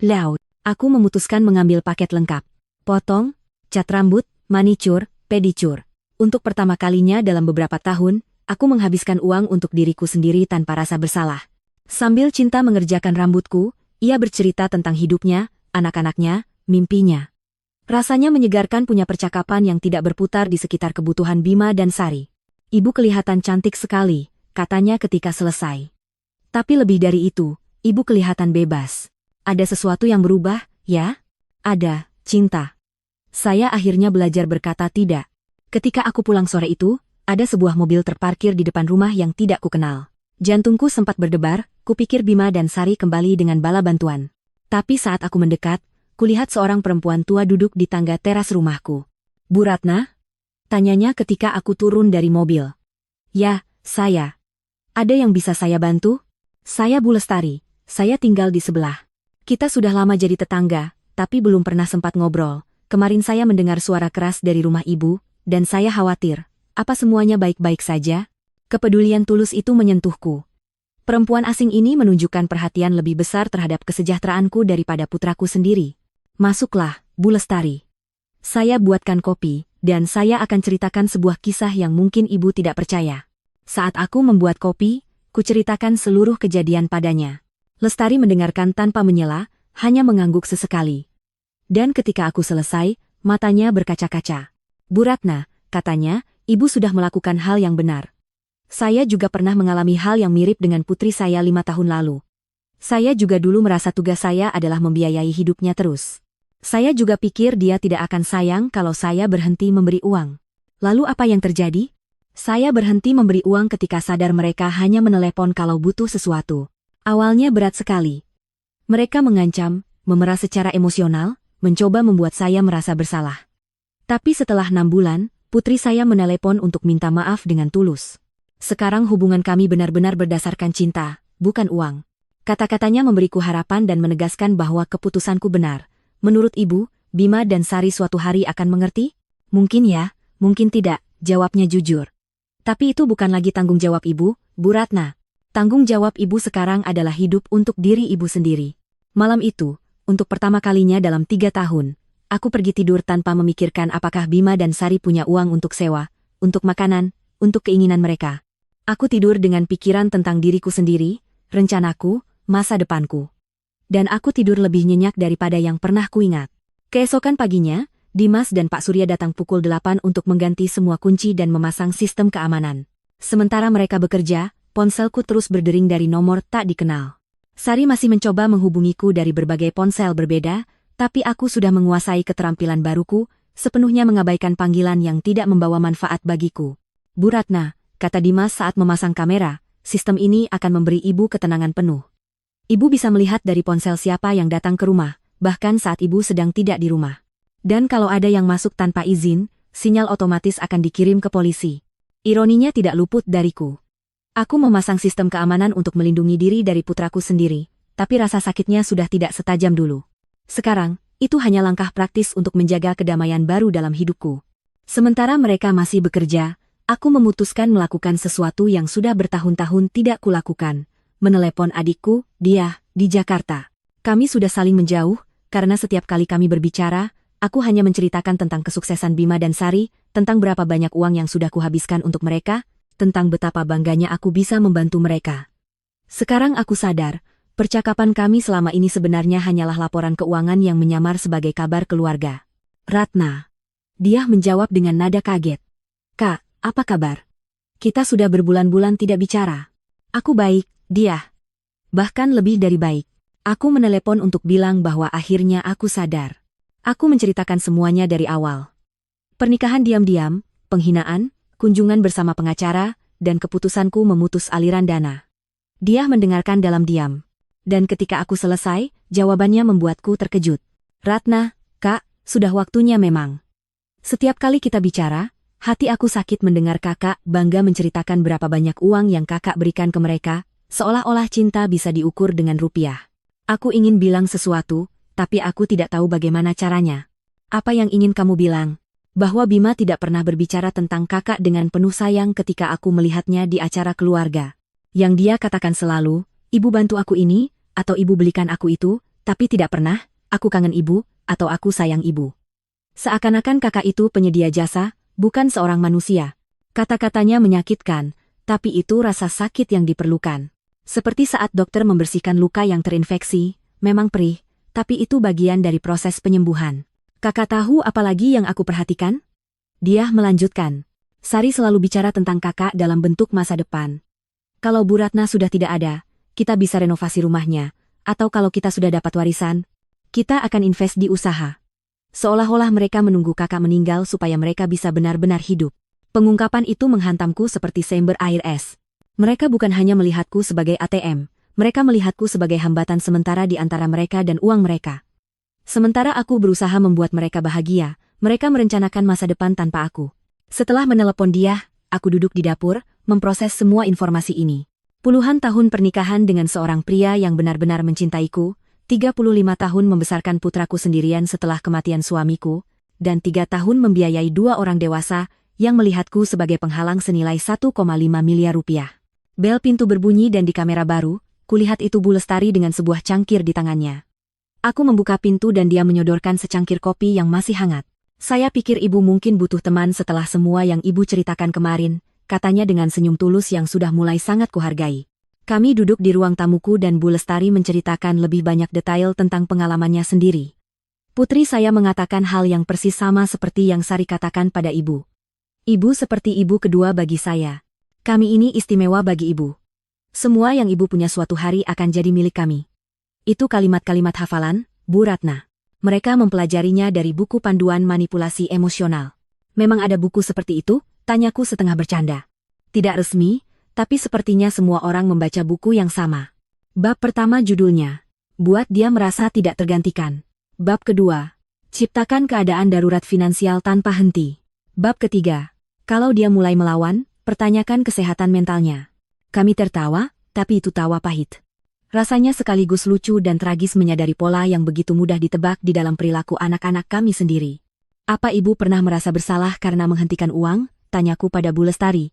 Laut, aku memutuskan mengambil paket lengkap. Potong, cat rambut, manicure, pedicure. Untuk pertama kalinya dalam beberapa tahun, aku menghabiskan uang untuk diriku sendiri tanpa rasa bersalah. Sambil Cinta mengerjakan rambutku, ia bercerita tentang hidupnya, anak-anaknya, mimpinya. Rasanya menyegarkan punya percakapan yang tidak berputar di sekitar kebutuhan Bima dan Sari. Ibu kelihatan cantik sekali, katanya ketika selesai. Tapi lebih dari itu, ibu kelihatan bebas. Ada sesuatu yang berubah, ya? Ada, Cinta. Saya akhirnya belajar berkata tidak. Ketika aku pulang sore itu, ada sebuah mobil terparkir di depan rumah yang tidak kukenal. Jantungku sempat berdebar, kupikir Bima dan Sari kembali dengan bala bantuan. Tapi saat aku mendekat, kulihat seorang perempuan tua duduk di tangga teras rumahku. Bu Ratna? Tanyanya ketika aku turun dari mobil. Ya, saya. Ada yang bisa saya bantu? Saya Bu Lestari, saya tinggal di sebelah. Kita sudah lama jadi tetangga, tapi belum pernah sempat ngobrol. Kemarin saya mendengar suara keras dari rumah ibu, dan saya khawatir. Apa semuanya baik-baik saja? Kepedulian tulus itu menyentuhku. Perempuan asing ini menunjukkan perhatian lebih besar terhadap kesejahteraanku daripada putraku sendiri. Masuklah, Bu Lestari. Saya buatkan kopi, dan saya akan ceritakan sebuah kisah yang mungkin ibu tidak percaya. Saat aku membuat kopi, kuceritakan seluruh kejadian padanya. Lestari mendengarkan tanpa menyela, hanya mengangguk sesekali. Dan ketika aku selesai, matanya berkaca-kaca. Bu Ratna, katanya, ibu sudah melakukan hal yang benar. Saya juga pernah mengalami hal yang mirip dengan putri saya 5 tahun lalu. Saya juga dulu merasa tugas saya adalah membiayai hidupnya terus. Saya juga pikir dia tidak akan sayang kalau saya berhenti memberi uang. Lalu apa yang terjadi? Saya berhenti memberi uang ketika sadar mereka hanya menelepon kalau butuh sesuatu. Awalnya berat sekali. Mereka mengancam, memeras secara emosional, mencoba membuat saya merasa bersalah. Tapi setelah 6 bulan, putri saya menelepon untuk minta maaf dengan tulus. Sekarang hubungan kami benar-benar berdasarkan cinta, bukan uang. Kata-katanya memberiku harapan dan menegaskan bahwa keputusanku benar. Menurut ibu, Bima dan Sari suatu hari akan mengerti? Mungkin ya, mungkin tidak, jawabnya jujur. Tapi itu bukan lagi tanggung jawab ibu, Bu Ratna. Tanggung jawab ibu sekarang adalah hidup untuk diri ibu sendiri. Malam itu, untuk pertama kalinya dalam 3 tahun, aku pergi tidur tanpa memikirkan apakah Bima dan Sari punya uang untuk sewa, untuk makanan, untuk keinginan mereka. Aku tidur dengan pikiran tentang diriku sendiri, rencanaku, masa depanku. Dan aku tidur lebih nyenyak daripada yang pernah kuingat. Keesokan paginya, Dimas dan Pak Surya datang pukul 8 untuk mengganti semua kunci dan memasang sistem keamanan. Sementara mereka bekerja, ponselku terus berdering dari nomor tak dikenal. Sari masih mencoba menghubungiku dari berbagai ponsel berbeda, tapi aku sudah menguasai keterampilan baruku, sepenuhnya mengabaikan panggilan yang tidak membawa manfaat bagiku. Bu Ratna, kata Dimas saat memasang kamera, sistem ini akan memberi ibu ketenangan penuh. Ibu bisa melihat dari ponsel siapa yang datang ke rumah, bahkan saat ibu sedang tidak di rumah. Dan kalau ada yang masuk tanpa izin, sinyal otomatis akan dikirim ke polisi. Ironinya tidak luput dariku. Aku memasang sistem keamanan untuk melindungi diri dari putraku sendiri, tapi rasa sakitnya sudah tidak setajam dulu. Sekarang, itu hanya langkah praktis untuk menjaga kedamaian baru dalam hidupku. Sementara mereka masih bekerja, aku memutuskan melakukan sesuatu yang sudah bertahun-tahun tidak kulakukan. Menelepon adikku, dia, di Jakarta. Kami sudah saling menjauh, karena setiap kali kami berbicara, aku hanya menceritakan tentang kesuksesan Bima dan Sari, tentang berapa banyak uang yang sudah kuhabiskan untuk mereka, tentang betapa bangganya aku bisa membantu mereka. Sekarang aku sadar, percakapan kami selama ini sebenarnya hanyalah laporan keuangan yang menyamar sebagai kabar keluarga. Ratna. Dia menjawab dengan nada kaget. Kak, apa kabar? Kita sudah berbulan-bulan tidak bicara. Aku baik, dia. Bahkan lebih dari baik. Aku menelepon untuk bilang bahwa akhirnya aku sadar. Aku menceritakan semuanya dari awal. Pernikahan diam-diam, penghinaan, kunjungan bersama pengacara, dan keputusanku memutus aliran dana. Dia mendengarkan dalam diam. Dan ketika aku selesai, jawabannya membuatku terkejut. Ratna, Kak, sudah waktunya memang. Setiap kali kita bicara, hati aku sakit mendengar kakak bangga menceritakan berapa banyak uang yang kakak berikan ke mereka, seolah-olah cinta bisa diukur dengan rupiah. Aku ingin bilang sesuatu, tapi aku tidak tahu bagaimana caranya. Apa yang ingin kamu bilang? Bahwa Bima tidak pernah berbicara tentang kakak dengan penuh sayang ketika aku melihatnya di acara keluarga. Yang dia katakan selalu, ibu bantu aku ini, atau ibu belikan aku itu, tapi tidak pernah, aku kangen ibu, atau aku sayang ibu. Seakan-akan kakak itu penyedia jasa, bukan seorang manusia. Kata-katanya menyakitkan, tapi itu rasa sakit yang diperlukan. Seperti saat dokter membersihkan luka yang terinfeksi, memang perih, tapi itu bagian dari proses penyembuhan. Kakak tahu apa lagi yang aku perhatikan? Dia melanjutkan. Sari selalu bicara tentang kakak dalam bentuk masa depan. Kalau Bu Ratna sudah tidak ada, kita bisa renovasi rumahnya, atau kalau kita sudah dapat warisan, kita akan invest di usaha. Seolah-olah mereka menunggu kakak meninggal supaya mereka bisa benar-benar hidup. Pengungkapan itu menghantamku seperti seember air es. Mereka bukan hanya melihatku sebagai ATM, mereka melihatku sebagai hambatan sementara di antara mereka dan uang mereka. Sementara aku berusaha membuat mereka bahagia, mereka merencanakan masa depan tanpa aku. Setelah menelepon dia, aku duduk di dapur, memproses semua informasi ini. Puluhan tahun pernikahan dengan seorang pria yang benar-benar mencintaiku, 35 tahun membesarkan putraku sendirian setelah kematian suamiku, dan 3 tahun membiayai 2 orang dewasa yang melihatku sebagai penghalang senilai 1,5 miliar rupiah. Bel pintu berbunyi dan di kamera baru, kulihat itu Bu Lestari dengan sebuah cangkir di tangannya. Aku membuka pintu dan dia menyodorkan secangkir kopi yang masih hangat. Saya pikir ibu mungkin butuh teman setelah semua yang ibu ceritakan kemarin, katanya dengan senyum tulus yang sudah mulai sangat kuhargai. Kami duduk di ruang tamuku dan Bu Lestari menceritakan lebih banyak detail tentang pengalamannya sendiri. Putri saya mengatakan hal yang persis sama seperti yang Sari katakan pada ibu. Ibu seperti ibu kedua bagi saya. Kami ini istimewa bagi ibu. Semua yang ibu punya suatu hari akan jadi milik kami. Itu kalimat-kalimat hafalan, Bu Ratna. Mereka mempelajarinya dari buku panduan manipulasi emosional. Memang ada buku seperti itu? Tanyaku setengah bercanda. Tidak resmi, tapi sepertinya semua orang membaca buku yang sama. Bab pertama judulnya, buat dia merasa tidak tergantikan. Bab kedua, ciptakan keadaan darurat finansial tanpa henti. Bab ketiga, kalau dia mulai melawan, pertanyakan kesehatan mentalnya. Kami tertawa, tapi itu tawa pahit. Rasanya sekaligus lucu dan tragis menyadari pola yang begitu mudah ditebak di dalam perilaku anak-anak kami sendiri. Apa ibu pernah merasa bersalah karena menghentikan uang? Tanyaku pada Bu Lestari.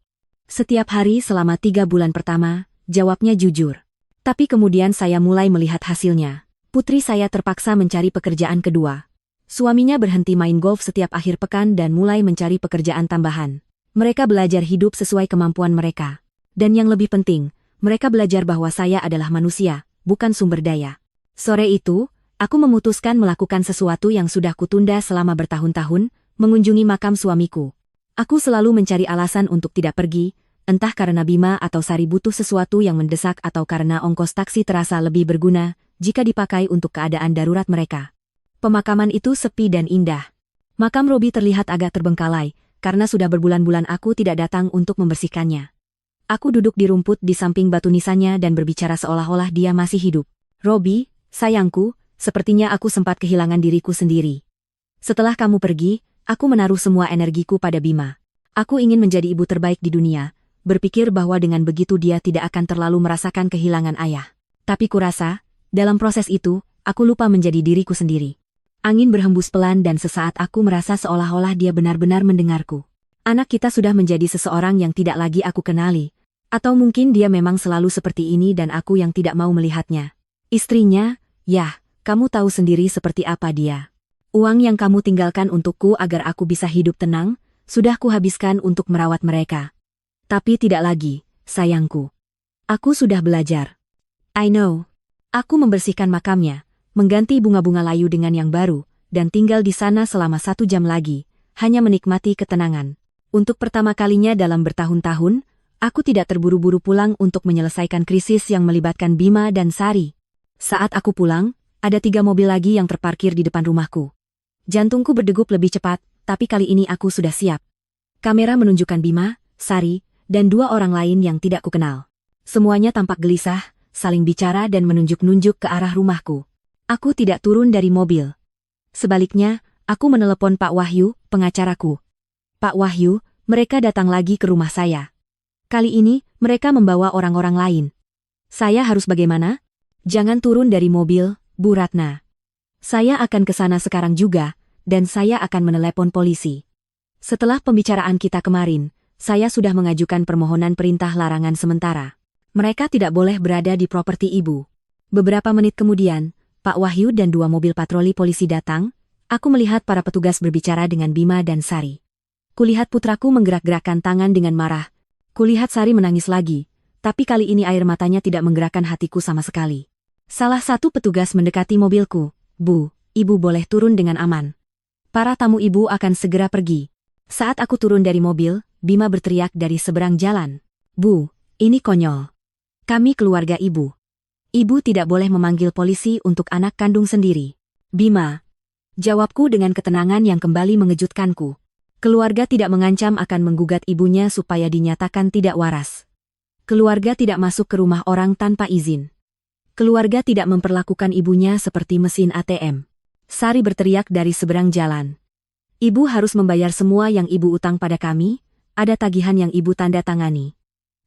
Setiap hari selama 3 bulan pertama, jawabnya jujur. Tapi kemudian saya mulai melihat hasilnya. Putri saya terpaksa mencari pekerjaan kedua. Suaminya berhenti main golf setiap akhir pekan dan mulai mencari pekerjaan tambahan. Mereka belajar hidup sesuai kemampuan mereka. Dan yang lebih penting, mereka belajar bahwa saya adalah manusia, bukan sumber daya. Sore itu, aku memutuskan melakukan sesuatu yang sudah kutunda selama bertahun-tahun, mengunjungi makam suamiku. Aku selalu mencari alasan untuk tidak pergi, entah karena Bima atau Sari butuh sesuatu yang mendesak atau karena ongkos taksi terasa lebih berguna jika dipakai untuk keadaan darurat mereka. Pemakaman itu sepi dan indah. Makam Robi terlihat agak terbengkalai, karena sudah berbulan-bulan aku tidak datang untuk membersihkannya. Aku duduk di rumput di samping batu nisannya dan berbicara seolah-olah dia masih hidup. Robi, sayangku, sepertinya aku sempat kehilangan diriku sendiri. Setelah kamu pergi, aku menaruh semua energiku pada Bima. Aku ingin menjadi ibu terbaik di dunia, berpikir bahwa dengan begitu dia tidak akan terlalu merasakan kehilangan ayah. Tapi kurasa, dalam proses itu, aku lupa menjadi diriku sendiri. Angin berhembus pelan dan sesaat aku merasa seolah-olah dia benar-benar mendengarku. Anak kita sudah menjadi seseorang yang tidak lagi aku kenali. Atau mungkin dia memang selalu seperti ini dan aku yang tidak mau melihatnya. Istrinya, yah, kamu tahu sendiri seperti apa dia. Uang yang kamu tinggalkan untukku agar aku bisa hidup tenang, sudah kuhabiskan untuk merawat mereka. Tapi tidak lagi, sayangku. Aku sudah belajar. I know. Aku membersihkan makamnya, mengganti bunga-bunga layu dengan yang baru, dan tinggal di sana selama 1 jam lagi, hanya menikmati ketenangan. Untuk pertama kalinya dalam bertahun-tahun, aku tidak terburu-buru pulang untuk menyelesaikan krisis yang melibatkan Bima dan Sari. Saat aku pulang, ada 3 mobil lagi yang terparkir di depan rumahku. Jantungku berdegup lebih cepat, tapi kali ini aku sudah siap. Kamera menunjukkan Bima, Sari, dan 2 orang lain yang tidak kukenal. Semuanya tampak gelisah, saling bicara dan menunjuk-nunjuk ke arah rumahku. Aku tidak turun dari mobil. Sebaliknya, aku menelepon Pak Wahyu, pengacaraku. Pak Wahyu, mereka datang lagi ke rumah saya. Kali ini, mereka membawa orang-orang lain. Saya harus bagaimana? Jangan turun dari mobil, Bu Ratna. Saya akan ke sana sekarang juga, dan saya akan menelepon polisi. Setelah pembicaraan kita kemarin, saya sudah mengajukan permohonan perintah larangan sementara. Mereka tidak boleh berada di properti ibu. Beberapa menit kemudian, Pak Wahyu dan 2 mobil patroli polisi datang. Aku melihat para petugas berbicara dengan Bima dan Sari. Kulihat putraku menggerak-gerakkan tangan dengan marah. Kulihat Sari menangis lagi, tapi kali ini air matanya tidak menggerakkan hatiku sama sekali. Salah satu petugas mendekati mobilku. Bu, ibu boleh turun dengan aman. Para tamu ibu akan segera pergi. Saat aku turun dari mobil, Bima berteriak dari seberang jalan. Bu, ini konyol. Kami keluarga ibu. Ibu tidak boleh memanggil polisi untuk anak kandung sendiri. Bima. Jawabku dengan ketenangan yang kembali mengejutkanku. Keluarga tidak mengancam akan menggugat ibunya supaya dinyatakan tidak waras. Keluarga tidak masuk ke rumah orang tanpa izin. Keluarga tidak memperlakukan ibunya seperti mesin ATM. Sari berteriak dari seberang jalan. Ibu harus membayar semua yang ibu utang pada kami, ada tagihan yang ibu tanda tangani.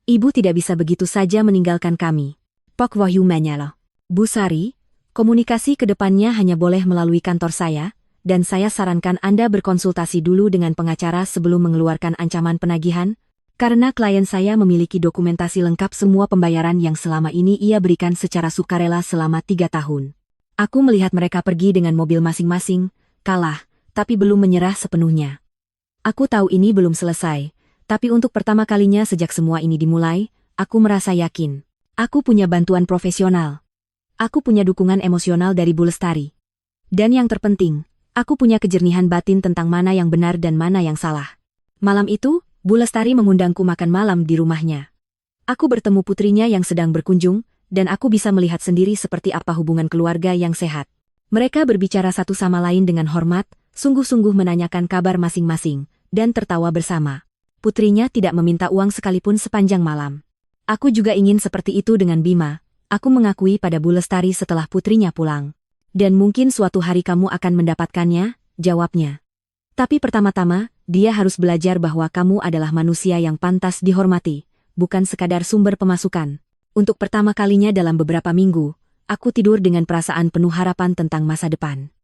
Ibu tidak bisa begitu saja meninggalkan kami. Pak Wahyu menyala. Bu Sari, komunikasi ke depannya hanya boleh melalui kantor saya, dan saya sarankan Anda berkonsultasi dulu dengan pengacara sebelum mengeluarkan ancaman penagihan, karena klien saya memiliki dokumentasi lengkap semua pembayaran yang selama ini ia berikan secara sukarela selama 3 tahun. Aku melihat mereka pergi dengan mobil masing-masing, kalah, tapi belum menyerah sepenuhnya. Aku tahu ini belum selesai, tapi untuk pertama kalinya sejak semua ini dimulai, aku merasa yakin. Aku punya bantuan profesional. Aku punya dukungan emosional dari Bu Lestari. Dan yang terpenting, aku punya kejernihan batin tentang mana yang benar dan mana yang salah. Malam itu, Bu Lestari mengundangku makan malam di rumahnya. Aku bertemu putrinya yang sedang berkunjung, dan aku bisa melihat sendiri seperti apa hubungan keluarga yang sehat. Mereka berbicara satu sama lain dengan hormat, sungguh-sungguh menanyakan kabar masing-masing, dan tertawa bersama. Putrinya tidak meminta uang sekalipun sepanjang malam. Aku juga ingin seperti itu dengan Bima. Aku mengakui pada Bu Lestari setelah putrinya pulang. Dan mungkin suatu hari kamu akan mendapatkannya, jawabnya. Tapi pertama-tama, dia harus belajar bahwa kamu adalah manusia yang pantas dihormati, bukan sekadar sumber pemasukan. Untuk pertama kalinya dalam beberapa minggu, aku tidur dengan perasaan penuh harapan tentang masa depan.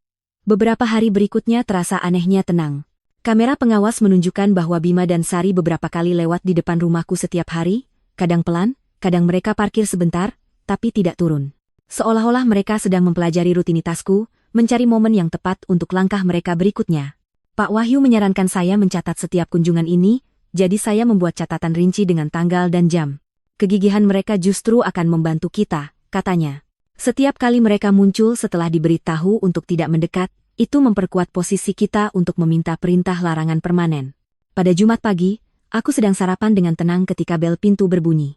Beberapa hari berikutnya terasa anehnya tenang. Kamera pengawas menunjukkan bahwa Bima dan Sari beberapa kali lewat di depan rumahku setiap hari, kadang pelan, kadang mereka parkir sebentar, tapi tidak turun. Seolah-olah mereka sedang mempelajari rutinitasku, mencari momen yang tepat untuk langkah mereka berikutnya. Pak Wahyu menyarankan saya mencatat setiap kunjungan ini, jadi saya membuat catatan rinci dengan tanggal dan jam. Kegigihan mereka justru akan membantu kita, katanya. Setiap kali mereka muncul setelah diberitahu untuk tidak mendekat, itu memperkuat posisi kita untuk meminta perintah larangan permanen. Pada Jumat pagi, aku sedang sarapan dengan tenang ketika bel pintu berbunyi.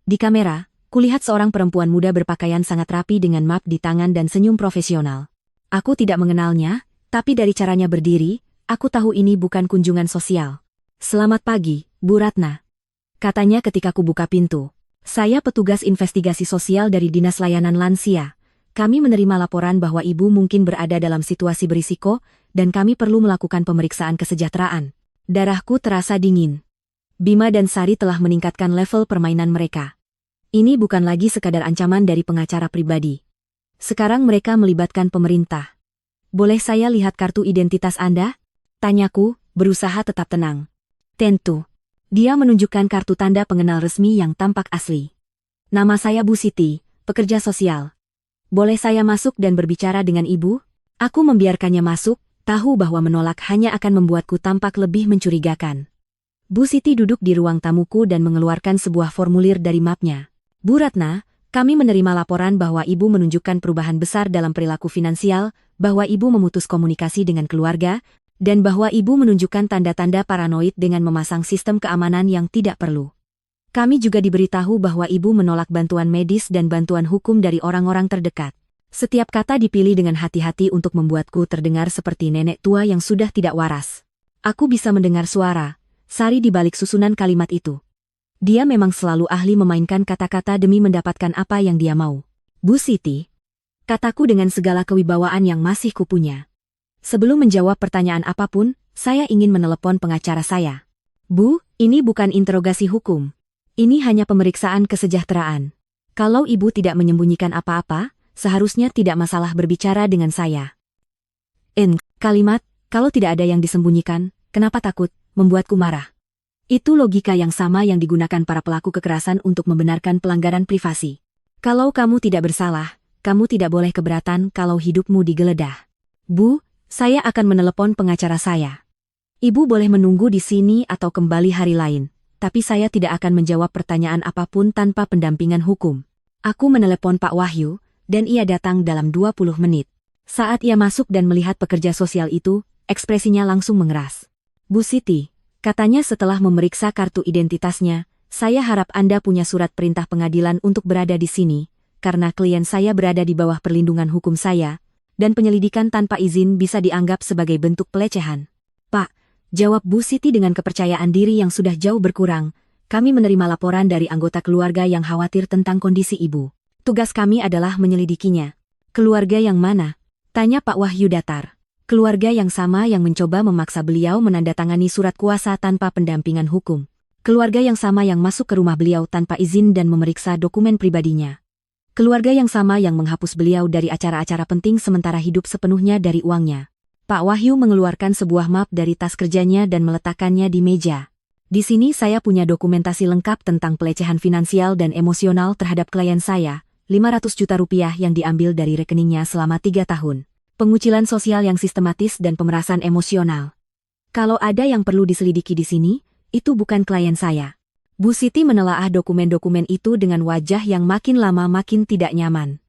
Di kamera, kulihat seorang perempuan muda berpakaian sangat rapi dengan map di tangan dan senyum profesional. Aku tidak mengenalnya, tapi dari caranya berdiri, aku tahu ini bukan kunjungan sosial. Selamat pagi, Bu Ratna. Katanya ketika ku buka pintu. Saya petugas investigasi sosial dari Dinas Layanan Lansia. Kami menerima laporan bahwa ibu mungkin berada dalam situasi berisiko, dan kami perlu melakukan pemeriksaan kesejahteraan. Darahku terasa dingin. Bima dan Sari telah meningkatkan level permainan mereka. Ini bukan lagi sekadar ancaman dari pengacara pribadi. Sekarang mereka melibatkan pemerintah. Boleh saya lihat kartu identitas Anda? Tanyaku, berusaha tetap tenang. Tentu. Dia menunjukkan kartu tanda pengenal resmi yang tampak asli. Nama saya Bu Siti, pekerja sosial. Boleh saya masuk dan berbicara dengan ibu? Aku membiarkannya masuk, tahu bahwa menolak hanya akan membuatku tampak lebih mencurigakan. Bu Siti duduk di ruang tamuku dan mengeluarkan sebuah formulir dari mapnya. Bu Ratna, kami menerima laporan bahwa ibu menunjukkan perubahan besar dalam perilaku finansial, bahwa ibu memutus komunikasi dengan keluarga, dan bahwa ibu menunjukkan tanda-tanda paranoid dengan memasang sistem keamanan yang tidak perlu. Kami juga diberitahu bahwa ibu menolak bantuan medis dan bantuan hukum dari orang-orang terdekat. Setiap kata dipilih dengan hati-hati untuk membuatku terdengar seperti nenek tua yang sudah tidak waras. Aku bisa mendengar suara Sari di balik susunan kalimat itu. Dia memang selalu ahli memainkan kata-kata demi mendapatkan apa yang dia mau. Bu Siti, kataku dengan segala kewibawaan yang masih kupunya. Sebelum menjawab pertanyaan apapun, saya ingin menelepon pengacara saya. Bu, ini bukan interogasi hukum. Ini hanya pemeriksaan kesejahteraan. Kalau ibu tidak menyembunyikan apa-apa, seharusnya tidak masalah berbicara dengan saya. Kalimat, kalau tidak ada yang disembunyikan, kenapa takut, membuatku marah. Itu logika yang sama yang digunakan para pelaku kekerasan untuk membenarkan pelanggaran privasi. Kalau kamu tidak bersalah, kamu tidak boleh keberatan kalau hidupmu digeledah. Bu, saya akan menelepon pengacara saya. Ibu boleh menunggu di sini atau kembali hari lain, tapi saya tidak akan menjawab pertanyaan apapun tanpa pendampingan hukum. Aku menelepon Pak Wahyu, dan ia datang dalam 20 menit. Saat ia masuk dan melihat pekerja sosial itu, ekspresinya langsung mengeras. Bu Siti, katanya setelah memeriksa kartu identitasnya, saya harap Anda punya surat perintah pengadilan untuk berada di sini, karena klien saya berada di bawah perlindungan hukum saya, dan penyelidikan tanpa izin bisa dianggap sebagai bentuk pelecehan. Pak, jawab Bu Siti dengan kepercayaan diri yang sudah jauh berkurang, kami menerima laporan dari anggota keluarga yang khawatir tentang kondisi ibu. Tugas kami adalah menyelidikinya. Keluarga yang mana? Tanya Pak Wahyu datar. Keluarga yang sama yang mencoba memaksa beliau menandatangani surat kuasa tanpa pendampingan hukum. Keluarga yang sama yang masuk ke rumah beliau tanpa izin dan memeriksa dokumen pribadinya. Keluarga yang sama yang menghapus beliau dari acara-acara penting sementara hidup sepenuhnya dari uangnya. Pak Wahyu mengeluarkan sebuah map dari tas kerjanya dan meletakkannya di meja. Di sini saya punya dokumentasi lengkap tentang pelecehan finansial dan emosional terhadap klien saya, 500 juta rupiah yang diambil dari rekeningnya selama 3 tahun. Pengucilan sosial yang sistematis dan pemerasan emosional. Kalau ada yang perlu diselidiki di sini, itu bukan klien saya. Bu Siti menelaah dokumen-dokumen itu dengan wajah yang makin lama makin tidak nyaman.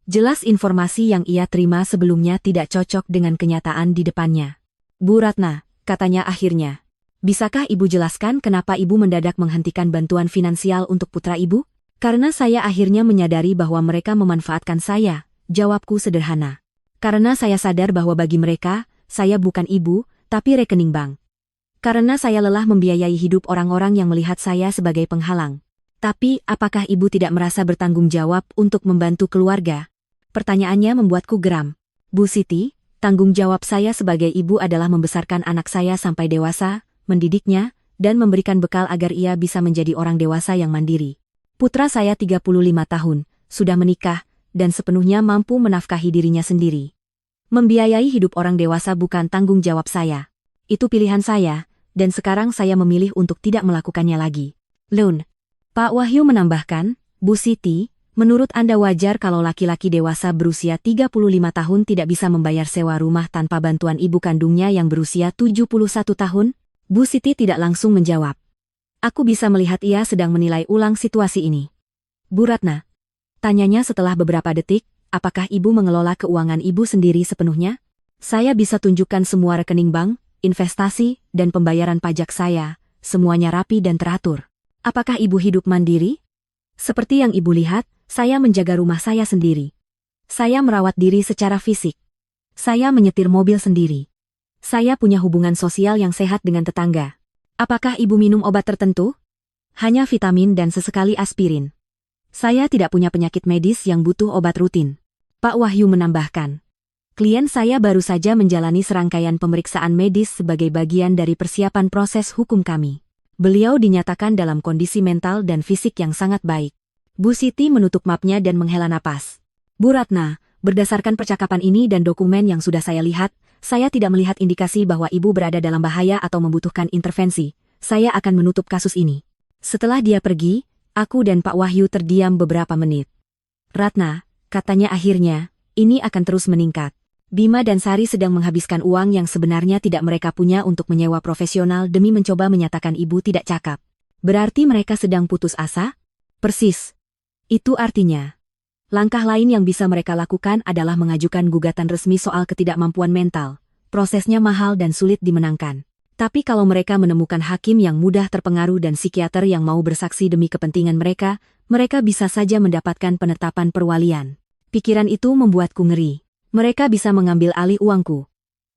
Jelas informasi yang ia terima sebelumnya tidak cocok dengan kenyataan di depannya. Bu Ratna, katanya akhirnya. Bisakah ibu jelaskan kenapa ibu mendadak menghentikan bantuan finansial untuk putra ibu? Karena saya akhirnya menyadari bahwa mereka memanfaatkan saya, jawabku sederhana. Karena saya sadar bahwa bagi mereka, saya bukan ibu, tapi rekening bank. Karena saya lelah membiayai hidup orang-orang yang melihat saya sebagai penghalang. Tapi, apakah ibu tidak merasa bertanggung jawab untuk membantu keluarga? Pertanyaannya membuatku geram. Bu Siti, tanggung jawab saya sebagai ibu adalah membesarkan anak saya sampai dewasa, mendidiknya, dan memberikan bekal agar ia bisa menjadi orang dewasa yang mandiri. Putra saya 35 tahun, sudah menikah, dan sepenuhnya mampu menafkahi dirinya sendiri. Membiayai hidup orang dewasa bukan tanggung jawab saya. Itu pilihan saya, dan sekarang saya memilih untuk tidak melakukannya lagi. Lun. Pak Wahyu menambahkan, Bu Siti, menurut Anda wajar kalau laki-laki dewasa berusia 35 tahun tidak bisa membayar sewa rumah tanpa bantuan ibu kandungnya yang berusia 71 tahun? Bu Siti tidak langsung menjawab. Aku bisa melihat ia sedang menilai ulang situasi ini. Bu Ratna. Tanyanya setelah beberapa detik, apakah ibu mengelola keuangan ibu sendiri sepenuhnya? Saya bisa tunjukkan semua rekening bank, investasi, dan pembayaran pajak saya, semuanya rapi dan teratur. Apakah ibu hidup mandiri? Seperti yang ibu lihat, saya menjaga rumah saya sendiri. Saya merawat diri secara fisik. Saya menyetir mobil sendiri. Saya punya hubungan sosial yang sehat dengan tetangga. Apakah ibu minum obat tertentu? Hanya vitamin dan sesekali aspirin. Saya tidak punya penyakit medis yang butuh obat rutin. Pak Wahyu menambahkan. Klien saya baru saja menjalani serangkaian pemeriksaan medis sebagai bagian dari persiapan proses hukum kami. Beliau dinyatakan dalam kondisi mental dan fisik yang sangat baik. Bu Siti menutup mapnya dan menghela napas. Bu Ratna, berdasarkan percakapan ini dan dokumen yang sudah saya lihat, saya tidak melihat indikasi bahwa ibu berada dalam bahaya atau membutuhkan intervensi. Saya akan menutup kasus ini. Setelah dia pergi, aku dan Pak Wahyu terdiam beberapa menit. Ratna, katanya akhirnya, ini akan terus meningkat. Bima dan Sari sedang menghabiskan uang yang sebenarnya tidak mereka punya untuk menyewa profesional demi mencoba menyatakan ibu tidak cakap. Berarti mereka sedang putus asa? Persis. Itu artinya. Langkah lain yang bisa mereka lakukan adalah mengajukan gugatan resmi soal ketidakmampuan mental. Prosesnya mahal dan sulit dimenangkan. Tapi kalau mereka menemukan hakim yang mudah terpengaruh dan psikiater yang mau bersaksi demi kepentingan mereka bisa saja mendapatkan penetapan perwalian. Pikiran itu membuatku ngeri. Mereka bisa mengambil alih uangku.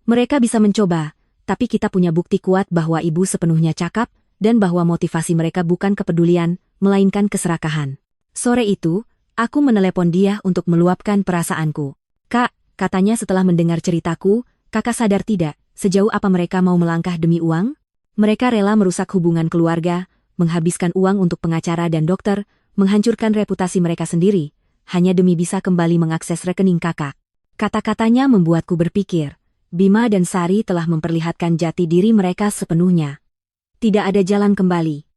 Mereka bisa mencoba, tapi kita punya bukti kuat bahwa ibu sepenuhnya cakap, dan bahwa motivasi mereka bukan kepedulian, melainkan keserakahan. Sore itu, aku menelepon dia untuk meluapkan perasaanku. Kak, katanya setelah mendengar ceritaku, kakak sadar tidak, sejauh apa mereka mau melangkah demi uang? Mereka rela merusak hubungan keluarga, menghabiskan uang untuk pengacara dan dokter, menghancurkan reputasi mereka sendiri, hanya demi bisa kembali mengakses rekening kakak. Kata-katanya membuatku berpikir, Bima dan Sari telah memperlihatkan jati diri mereka sepenuhnya. Tidak ada jalan kembali.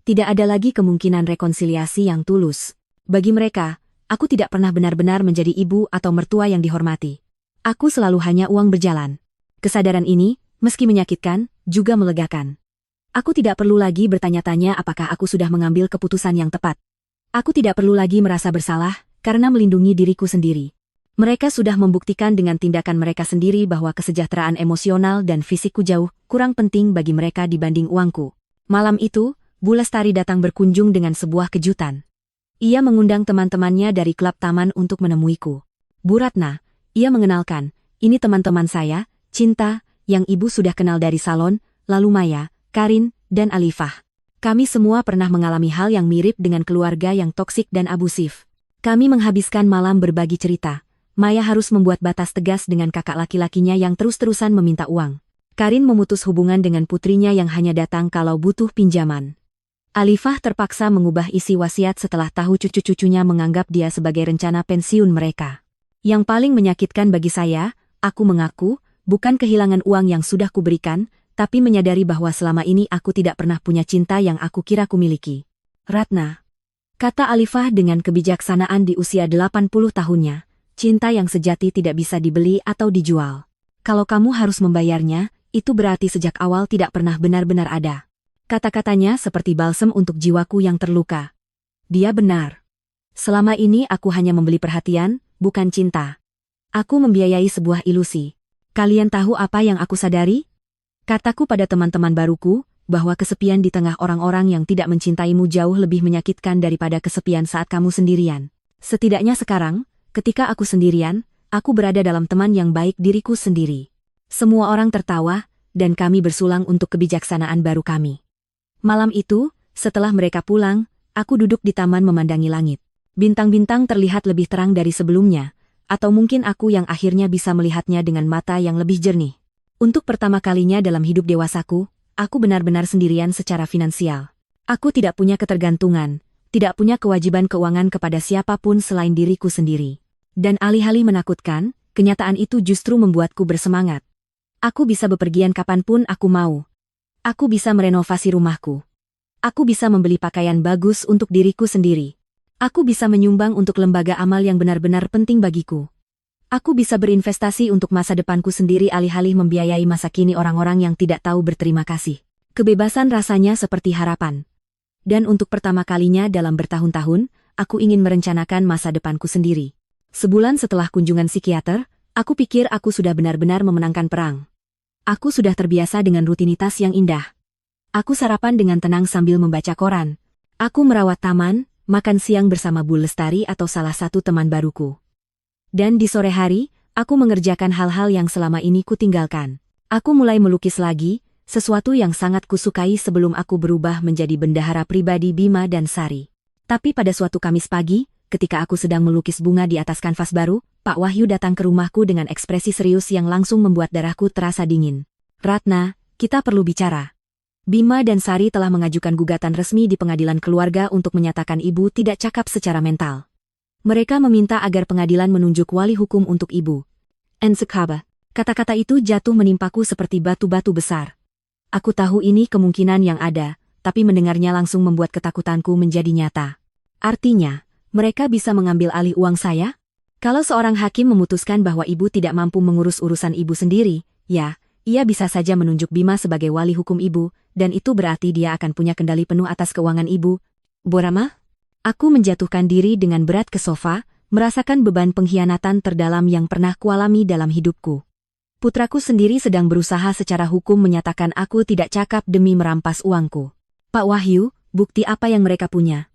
Tidak ada lagi kemungkinan rekonsiliasi yang tulus. Bagi mereka, aku tidak pernah benar-benar menjadi ibu atau mertua yang dihormati. Aku selalu hanya uang berjalan. Kesadaran ini, meski menyakitkan, juga melegakan. Aku tidak perlu lagi bertanya-tanya apakah aku sudah mengambil keputusan yang tepat. Aku tidak perlu lagi merasa bersalah, karena melindungi diriku sendiri. Mereka sudah membuktikan dengan tindakan mereka sendiri bahwa kesejahteraan emosional dan fisikku jauh kurang penting bagi mereka dibanding uangku. Malam itu, Bu Lestari datang berkunjung dengan sebuah kejutan. Ia mengundang teman-temannya dari klub taman untuk menemuiku. Bu Ratna, ia mengenalkan, ini teman-teman saya, Cinta, yang ibu sudah kenal dari salon, lalu Maya, Karin, dan Alifah. Kami semua pernah mengalami hal yang mirip dengan keluarga yang toksik dan abusif. Kami menghabiskan malam berbagi cerita. Maya harus membuat batas tegas dengan kakak laki-lakinya yang terus-terusan meminta uang. Karin memutus hubungan dengan putrinya yang hanya datang kalau butuh pinjaman. Alifah terpaksa mengubah isi wasiat setelah tahu cucu-cucunya menganggap dia sebagai rencana pensiun mereka. Yang paling menyakitkan bagi saya, aku mengaku, bukan kehilangan uang yang sudah kuberikan, tapi menyadari bahwa selama ini aku tidak pernah punya cinta yang aku kira kumiliki. Ratna, kata Alifah dengan kebijaksanaan di usia 80 tahunnya, cinta yang sejati tidak bisa dibeli atau dijual. Kalau kamu harus membayarnya, itu berarti sejak awal tidak pernah benar-benar ada. Kata-katanya seperti balsem untuk jiwaku yang terluka. Dia benar. Selama ini aku hanya membeli perhatian, bukan cinta. Aku membiayai sebuah ilusi. Kalian tahu apa yang aku sadari? Kataku pada teman-teman baruku, bahwa kesepian di tengah orang-orang yang tidak mencintaimu jauh lebih menyakitkan daripada kesepian saat kamu sendirian. Setidaknya sekarang, ketika aku sendirian, aku berada dalam teman yang baik diriku sendiri. Semua orang tertawa, dan kami bersulang untuk kebijaksanaan baru kami. Malam itu, setelah mereka pulang, aku duduk di taman memandangi langit. Bintang-bintang terlihat lebih terang dari sebelumnya, atau mungkin aku yang akhirnya bisa melihatnya dengan mata yang lebih jernih. Untuk pertama kalinya dalam hidup dewasaku, aku benar-benar sendirian secara finansial. Aku tidak punya ketergantungan, tidak punya kewajiban keuangan kepada siapapun selain diriku sendiri. Dan alih-alih menakutkan, kenyataan itu justru membuatku bersemangat. Aku bisa bepergian kapanpun aku mau. Aku bisa merenovasi rumahku. Aku bisa membeli pakaian bagus untuk diriku sendiri. Aku bisa menyumbang untuk lembaga amal yang benar-benar penting bagiku. Aku bisa berinvestasi untuk masa depanku sendiri alih-alih membiayai masa kini orang-orang yang tidak tahu berterima kasih. Kebebasan rasanya seperti harapan. Dan untuk pertama kalinya dalam bertahun-tahun, aku ingin merencanakan masa depanku sendiri. Sebulan setelah kunjungan psikiater, aku pikir aku sudah benar-benar memenangkan perang. Aku sudah terbiasa dengan rutinitas yang indah. Aku sarapan dengan tenang sambil membaca koran. Aku merawat taman, makan siang bersama Bu Lestari atau salah satu teman baruku. Dan di sore hari, aku mengerjakan hal-hal yang selama ini kutinggalkan. Aku mulai melukis lagi, sesuatu yang sangat kusukai sebelum aku berubah menjadi bendahara pribadi Bima dan Sari. Tapi pada suatu Kamis pagi, ketika aku sedang melukis bunga di atas kanvas baru, Pak Wahyu datang ke rumahku dengan ekspresi serius yang langsung membuat darahku terasa dingin. Ratna, kita perlu bicara. Bima dan Sari telah mengajukan gugatan resmi di pengadilan keluarga untuk menyatakan ibu tidak cakap secara mental. Mereka meminta agar pengadilan menunjuk wali hukum untuk ibu. Ensekaba. Kata-kata itu jatuh menimpaku seperti batu-batu besar. Aku tahu ini kemungkinan yang ada, tapi mendengarnya langsung membuat ketakutanku menjadi nyata. Artinya, mereka bisa mengambil alih uang saya? Kalau seorang hakim memutuskan bahwa ibu tidak mampu mengurus urusan ibu sendiri, ya, ia bisa saja menunjuk Bima sebagai wali hukum ibu, dan itu berarti dia akan punya kendali penuh atas keuangan ibu. Borama? Aku menjatuhkan diri dengan berat ke sofa, merasakan beban pengkhianatan terdalam yang pernah kualami dalam hidupku. Putraku sendiri sedang berusaha secara hukum menyatakan aku tidak cakap demi merampas uangku. Pak Wahyu, bukti apa yang mereka punya?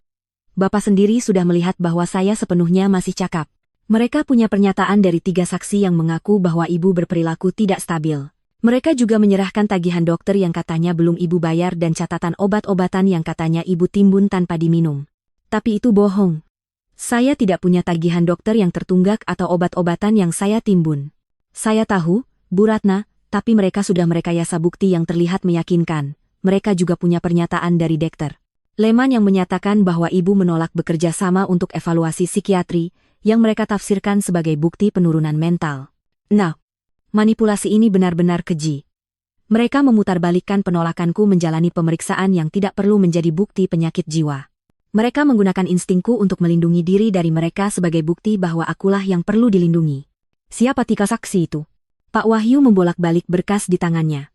Bapak sendiri sudah melihat bahwa saya sepenuhnya masih cakap. Mereka punya pernyataan dari 3 saksi yang mengaku bahwa ibu berperilaku tidak stabil. Mereka juga menyerahkan tagihan dokter yang katanya belum ibu bayar dan catatan obat-obatan yang katanya ibu timbun tanpa diminum. Tapi itu bohong. Saya tidak punya tagihan dokter yang tertunggak atau obat-obatan yang saya timbun. Saya tahu, Bu Ratna, tapi mereka sudah merekayasa bukti yang terlihat meyakinkan. Mereka juga punya pernyataan dari Dr. Lehmann yang menyatakan bahwa ibu menolak bekerja sama untuk evaluasi psikiatri, yang mereka tafsirkan sebagai bukti penurunan mental. Nah, manipulasi ini benar-benar keji. Mereka memutarbalikkan penolakanku menjalani pemeriksaan yang tidak perlu menjadi bukti penyakit jiwa. Mereka menggunakan instingku untuk melindungi diri dari mereka sebagai bukti bahwa akulah yang perlu dilindungi. Siapa tiga saksi itu? Pak Wahyu membolak-balik berkas di tangannya.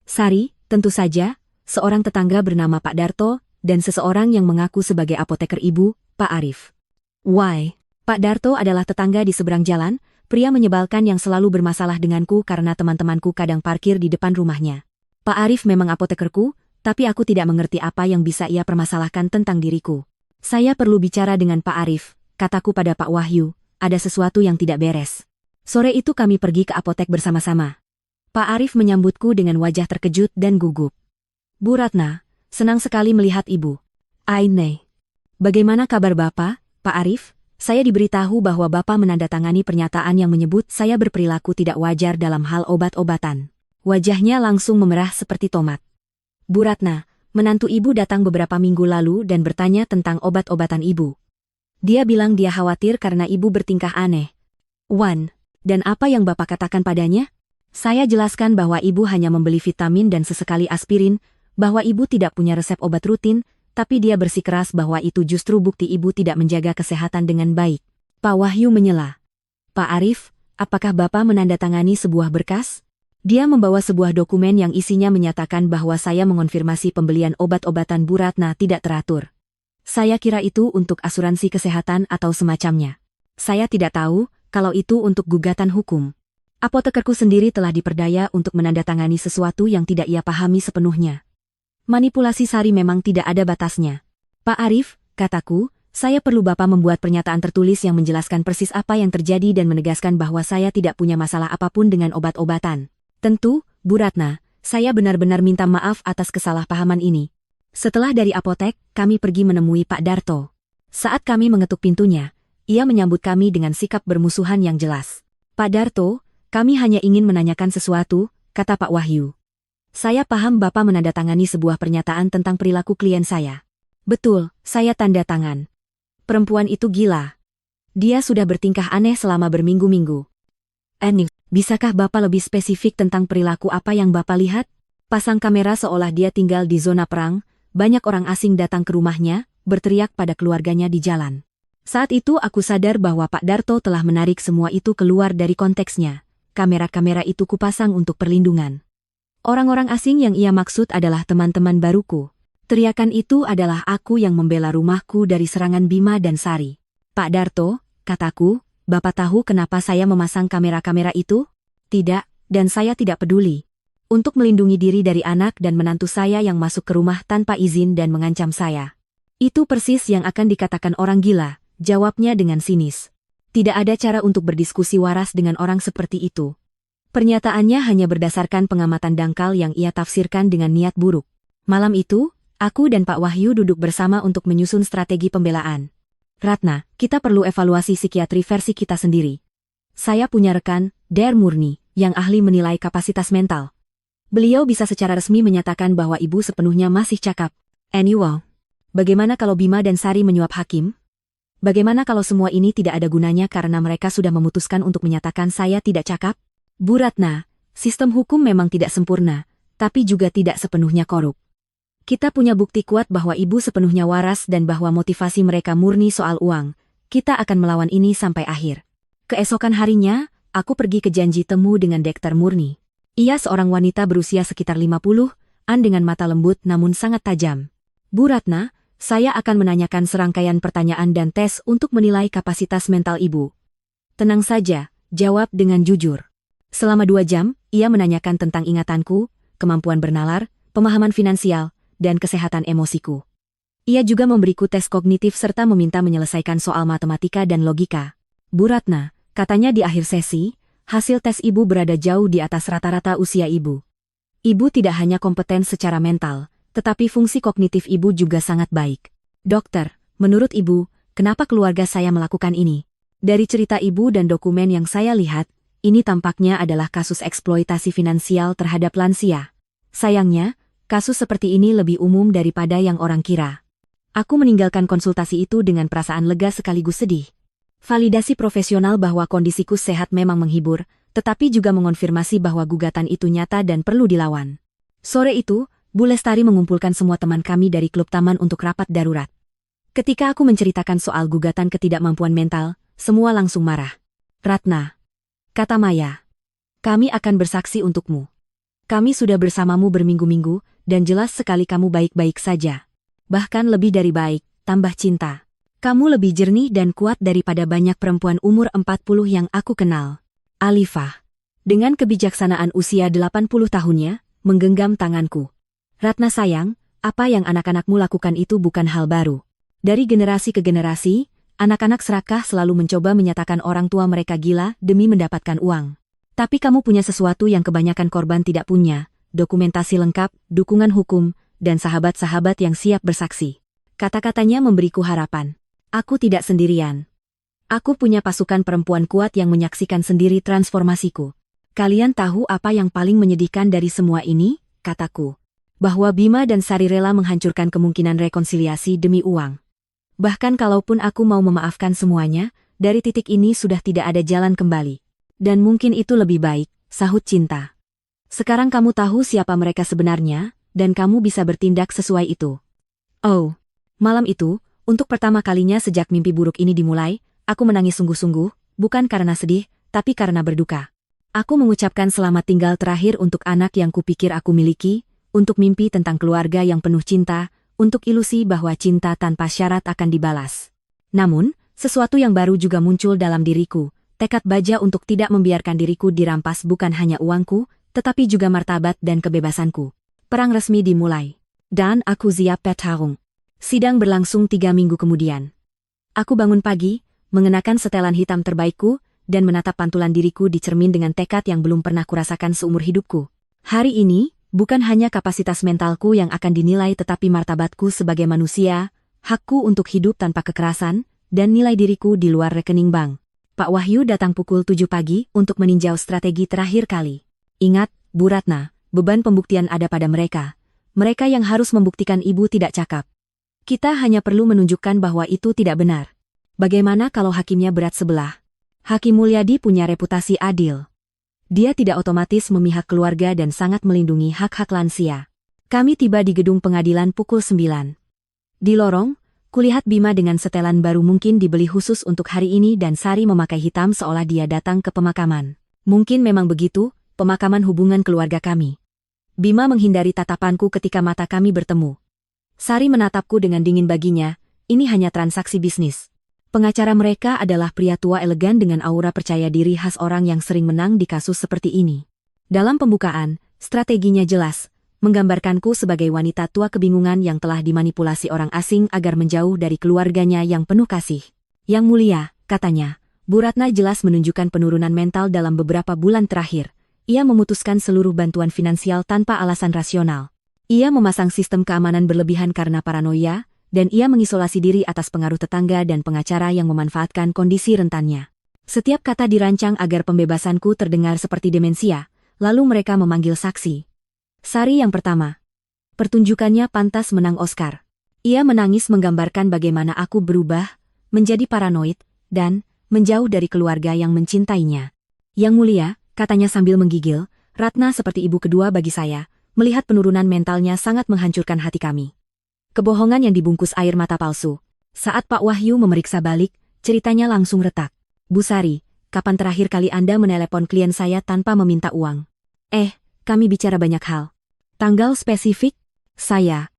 Sari, tentu saja, seorang tetangga bernama Pak Darto, dan seseorang yang mengaku sebagai apoteker ibu, Pak Arif. Why? Pak Darto adalah tetangga di seberang jalan, pria menyebalkan yang selalu bermasalah denganku karena teman-temanku kadang parkir di depan rumahnya. Pak Arif memang apotekerku, tapi aku tidak mengerti apa yang bisa ia permasalahkan tentang diriku. Saya perlu bicara dengan Pak Arif, kataku pada Pak Wahyu, ada sesuatu yang tidak beres. Sore itu kami pergi ke apotek bersama-sama. Pak Arif menyambutku dengan wajah terkejut dan gugup. Bu Ratna, senang sekali melihat Ibu. Aine. Bagaimana kabar Bapak, Pak Arif? Saya diberitahu bahwa Bapak menandatangani pernyataan yang menyebut saya berperilaku tidak wajar dalam hal obat-obatan. Wajahnya langsung memerah seperti tomat. Bu Ratna, menantu Ibu datang beberapa minggu lalu dan bertanya tentang obat-obatan Ibu. Dia bilang dia khawatir karena Ibu bertingkah aneh. Dan apa yang Bapak katakan padanya? Saya jelaskan bahwa Ibu hanya membeli vitamin dan sesekali aspirin, bahwa Ibu tidak punya resep obat rutin, tapi dia bersikeras bahwa itu justru bukti Ibu tidak menjaga kesehatan dengan baik. Pak Wahyu menyela. Pak Arif, apakah Bapak menandatangani sebuah berkas? Dia membawa sebuah dokumen yang isinya menyatakan bahwa saya mengonfirmasi pembelian obat-obatan Bu Ratna tidak teratur. Saya kira itu untuk asuransi kesehatan atau semacamnya. Saya tidak tahu kalau itu untuk gugatan hukum. Apotekerku sendiri telah diperdaya untuk menandatangani sesuatu yang tidak ia pahami sepenuhnya. Manipulasi Sari memang tidak ada batasnya. Pak Arif, kataku, saya perlu Bapak membuat pernyataan tertulis yang menjelaskan persis apa yang terjadi dan menegaskan bahwa saya tidak punya masalah apapun dengan obat-obatan. Tentu, Bu Ratna, saya benar-benar minta maaf atas kesalahpahaman ini. Setelah dari apotek, kami pergi menemui Pak Darto. Saat kami mengetuk pintunya, ia menyambut kami dengan sikap bermusuhan yang jelas. Pak Darto, kami hanya ingin menanyakan sesuatu, kata Pak Wahyu. Saya paham Bapak menandatangani sebuah pernyataan tentang perilaku klien saya. Betul, saya tanda tangan. Perempuan itu gila. Dia sudah bertingkah aneh selama berminggu-minggu. Bisakah Bapak lebih spesifik tentang perilaku apa yang Bapak lihat? Pasang kamera seolah dia tinggal di zona perang, banyak orang asing datang ke rumahnya, berteriak pada keluarganya di jalan. Saat itu aku sadar bahwa Pak Darto telah menarik semua itu keluar dari konteksnya. Kamera-kamera itu kupasang untuk perlindungan. Orang-orang asing yang ia maksud adalah teman-teman baruku. Teriakan itu adalah aku yang membela rumahku dari serangan Bima dan Sari. Pak Darto, kataku, Bapak tahu kenapa saya memasang kamera-kamera itu? Tidak, dan saya tidak peduli. Untuk melindungi diri dari anak dan menantu saya yang masuk ke rumah tanpa izin dan mengancam saya. Itu persis yang akan dikatakan orang gila, jawabnya dengan sinis. Tidak ada cara untuk berdiskusi waras dengan orang seperti itu. Pernyataannya hanya berdasarkan pengamatan dangkal yang ia tafsirkan dengan niat buruk. Malam itu, aku dan Pak Wahyu duduk bersama untuk menyusun strategi pembelaan. Ratna, kita perlu evaluasi psikiatri versi kita sendiri. Saya punya rekan, Dr. Murni, yang ahli menilai kapasitas mental. Beliau bisa secara resmi menyatakan bahwa Ibu sepenuhnya masih cakap. Anyway, bagaimana kalau Bima dan Sari menyuap hakim? Bagaimana kalau semua ini tidak ada gunanya karena mereka sudah memutuskan untuk menyatakan saya tidak cakap? Bu Ratna, sistem hukum memang tidak sempurna, tapi juga tidak sepenuhnya korup. Kita punya bukti kuat bahwa Ibu sepenuhnya waras dan bahwa motivasi mereka murni soal uang. Kita akan melawan ini sampai akhir. Keesokan harinya, aku pergi ke janji temu dengan Dr. Murni. Ia seorang wanita berusia sekitar 50-an dengan mata lembut namun sangat tajam. Bu Ratna, saya akan menanyakan serangkaian pertanyaan dan tes untuk menilai kapasitas mental Ibu. Tenang saja, jawab dengan jujur. Selama 2 jam, ia menanyakan tentang ingatanku, kemampuan bernalar, pemahaman finansial, dan kesehatan emosiku. Ia juga memberiku tes kognitif serta meminta menyelesaikan soal matematika dan logika. Bu Ratna, katanya di akhir sesi, hasil tes ibu berada jauh di atas rata-rata usia ibu. Ibu tidak hanya kompeten secara mental, tetapi fungsi kognitif ibu juga sangat baik. Dokter, menurut ibu, kenapa keluarga saya melakukan ini? Dari cerita ibu dan dokumen yang saya lihat, ini tampaknya adalah kasus eksploitasi finansial terhadap lansia. Sayangnya, kasus seperti ini lebih umum daripada yang orang kira. Aku meninggalkan konsultasi itu dengan perasaan lega sekaligus sedih. Validasi profesional bahwa kondisiku sehat memang menghibur, tetapi juga mengonfirmasi bahwa gugatan itu nyata dan perlu dilawan. Sore itu, Bu Lestari mengumpulkan semua teman kami dari klub taman untuk rapat darurat. Ketika aku menceritakan soal gugatan ketidakmampuan mental, semua langsung marah. Ratna, kata Maya, kami akan bersaksi untukmu. Kami sudah bersamamu berminggu-minggu, dan jelas sekali kamu baik-baik saja. Bahkan lebih dari baik, tambah cinta. Kamu lebih jernih dan kuat daripada banyak perempuan umur 40 yang aku kenal. Alifah, dengan kebijaksanaan usia 80 tahunnya, menggenggam tanganku. Ratna sayang, apa yang anak-anakmu lakukan itu bukan hal baru. Dari generasi ke generasi, anak-anak serakah selalu mencoba menyatakan orang tua mereka gila demi mendapatkan uang. Tapi kamu punya sesuatu yang kebanyakan korban tidak punya, dokumentasi lengkap, dukungan hukum, dan sahabat-sahabat yang siap bersaksi. Kata-katanya memberiku harapan. Aku tidak sendirian. Aku punya pasukan perempuan kuat yang menyaksikan sendiri transformasiku. Kalian tahu apa yang paling menyedihkan dari semua ini? Kataku. Bahwa Bima dan Sari rela menghancurkan kemungkinan rekonsiliasi demi uang. Bahkan kalaupun aku mau memaafkan semuanya, dari titik ini sudah tidak ada jalan kembali. Dan mungkin itu lebih baik, sahut Cinta. Sekarang kamu tahu siapa mereka sebenarnya, dan kamu bisa bertindak sesuai itu. Oh, malam itu, untuk pertama kalinya sejak mimpi buruk ini dimulai, aku menangis sungguh-sungguh, bukan karena sedih, tapi karena berduka. Aku mengucapkan selamat tinggal terakhir untuk anak yang kupikir aku miliki, untuk mimpi tentang keluarga yang penuh cinta, untuk ilusi bahwa cinta tanpa syarat akan dibalas. Namun, sesuatu yang baru juga muncul dalam diriku, tekad baja untuk tidak membiarkan diriku dirampas bukan hanya uangku, tetapi juga martabat dan kebebasanku. Perang resmi dimulai. Dan aku siap bertarung. Sidang berlangsung 3 minggu kemudian. Aku bangun pagi, mengenakan setelan hitam terbaikku, dan menatap pantulan diriku di cermin dengan tekad yang belum pernah kurasakan seumur hidupku. Hari ini, bukan hanya kapasitas mentalku yang akan dinilai tetapi martabatku sebagai manusia, hakku untuk hidup tanpa kekerasan, dan nilai diriku di luar rekening bank. Pak Wahyu datang pukul 7 pagi untuk meninjau strategi terakhir kali. Ingat, Bu Ratna, beban pembuktian ada pada mereka. Mereka yang harus membuktikan ibu tidak cakap. Kita hanya perlu menunjukkan bahwa itu tidak benar. Bagaimana kalau hakimnya berat sebelah? Hakim Mulyadi punya reputasi adil. Dia tidak otomatis memihak keluarga dan sangat melindungi hak-hak lansia. Kami tiba di gedung pengadilan pukul 9. Di lorong, kulihat Bima dengan setelan baru mungkin dibeli khusus untuk hari ini dan Sari memakai hitam seolah dia datang ke pemakaman. Mungkin memang begitu, pemakaman hubungan keluarga kami. Bima menghindari tatapanku ketika mata kami bertemu. Sari menatapku dengan dingin baginya, ini hanya transaksi bisnis. Pengacara mereka adalah pria tua elegan dengan aura percaya diri khas orang yang sering menang di kasus seperti ini. Dalam pembukaan, strateginya jelas, menggambarkanku sebagai wanita tua kebingungan yang telah dimanipulasi orang asing agar menjauh dari keluarganya yang penuh kasih. Yang mulia, katanya, Bu Ratna jelas menunjukkan penurunan mental dalam beberapa bulan terakhir. Ia memutuskan seluruh bantuan finansial tanpa alasan rasional. Ia memasang sistem keamanan berlebihan karena paranoia, dan ia mengisolasi diri atas pengaruh tetangga dan pengacara yang memanfaatkan kondisi rentannya. Setiap kata dirancang agar pembebasanku terdengar seperti demensia, lalu mereka memanggil saksi. Sari yang pertama. Pertunjukannya pantas menang Oscar. Ia menangis menggambarkan bagaimana aku berubah, menjadi paranoid, dan menjauh dari keluarga yang mencintainya. Yang mulia, katanya sambil menggigil, Ratna seperti ibu kedua bagi saya, melihat penurunan mentalnya sangat menghancurkan hati kami. Kebohongan yang dibungkus air mata palsu. Saat Pak Wahyu memeriksa balik, ceritanya langsung retak. Bu Sari, kapan terakhir kali Anda menelepon klien saya tanpa meminta uang? Kami bicara banyak hal. Tanggal spesifik? Saya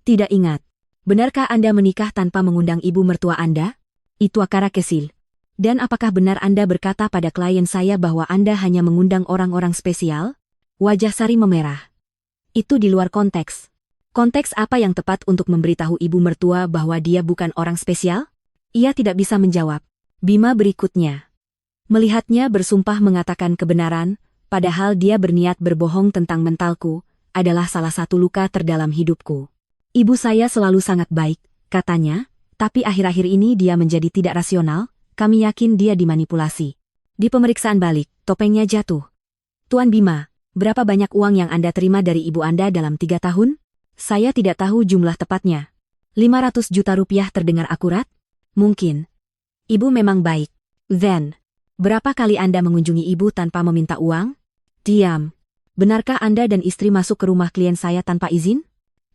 tidak ingat. Benarkah Anda menikah tanpa mengundang ibu mertua Anda? Itu akara kesil. Dan apakah benar Anda berkata pada klien saya bahwa Anda hanya mengundang orang-orang spesial? Wajah Sari memerah. Itu di luar konteks. Konteks apa yang tepat untuk memberitahu ibu mertua bahwa dia bukan orang spesial? Ia tidak bisa menjawab. Bima berikutnya. Melihatnya bersumpah mengatakan kebenaran, padahal dia berniat berbohong tentang mentalku, adalah salah satu luka terdalam hidupku. Ibu saya selalu sangat baik, katanya, tapi akhir-akhir ini dia menjadi tidak rasional, kami yakin dia dimanipulasi. Di pemeriksaan balik, topengnya jatuh. Tuan Bima, berapa banyak uang yang Anda terima dari ibu Anda dalam 3 tahun? Saya tidak tahu jumlah tepatnya. 500 juta rupiah terdengar akurat? Mungkin. Ibu memang baik. Then, berapa kali Anda mengunjungi ibu tanpa meminta uang? Diam. Benarkah Anda dan istri masuk ke rumah klien saya tanpa izin?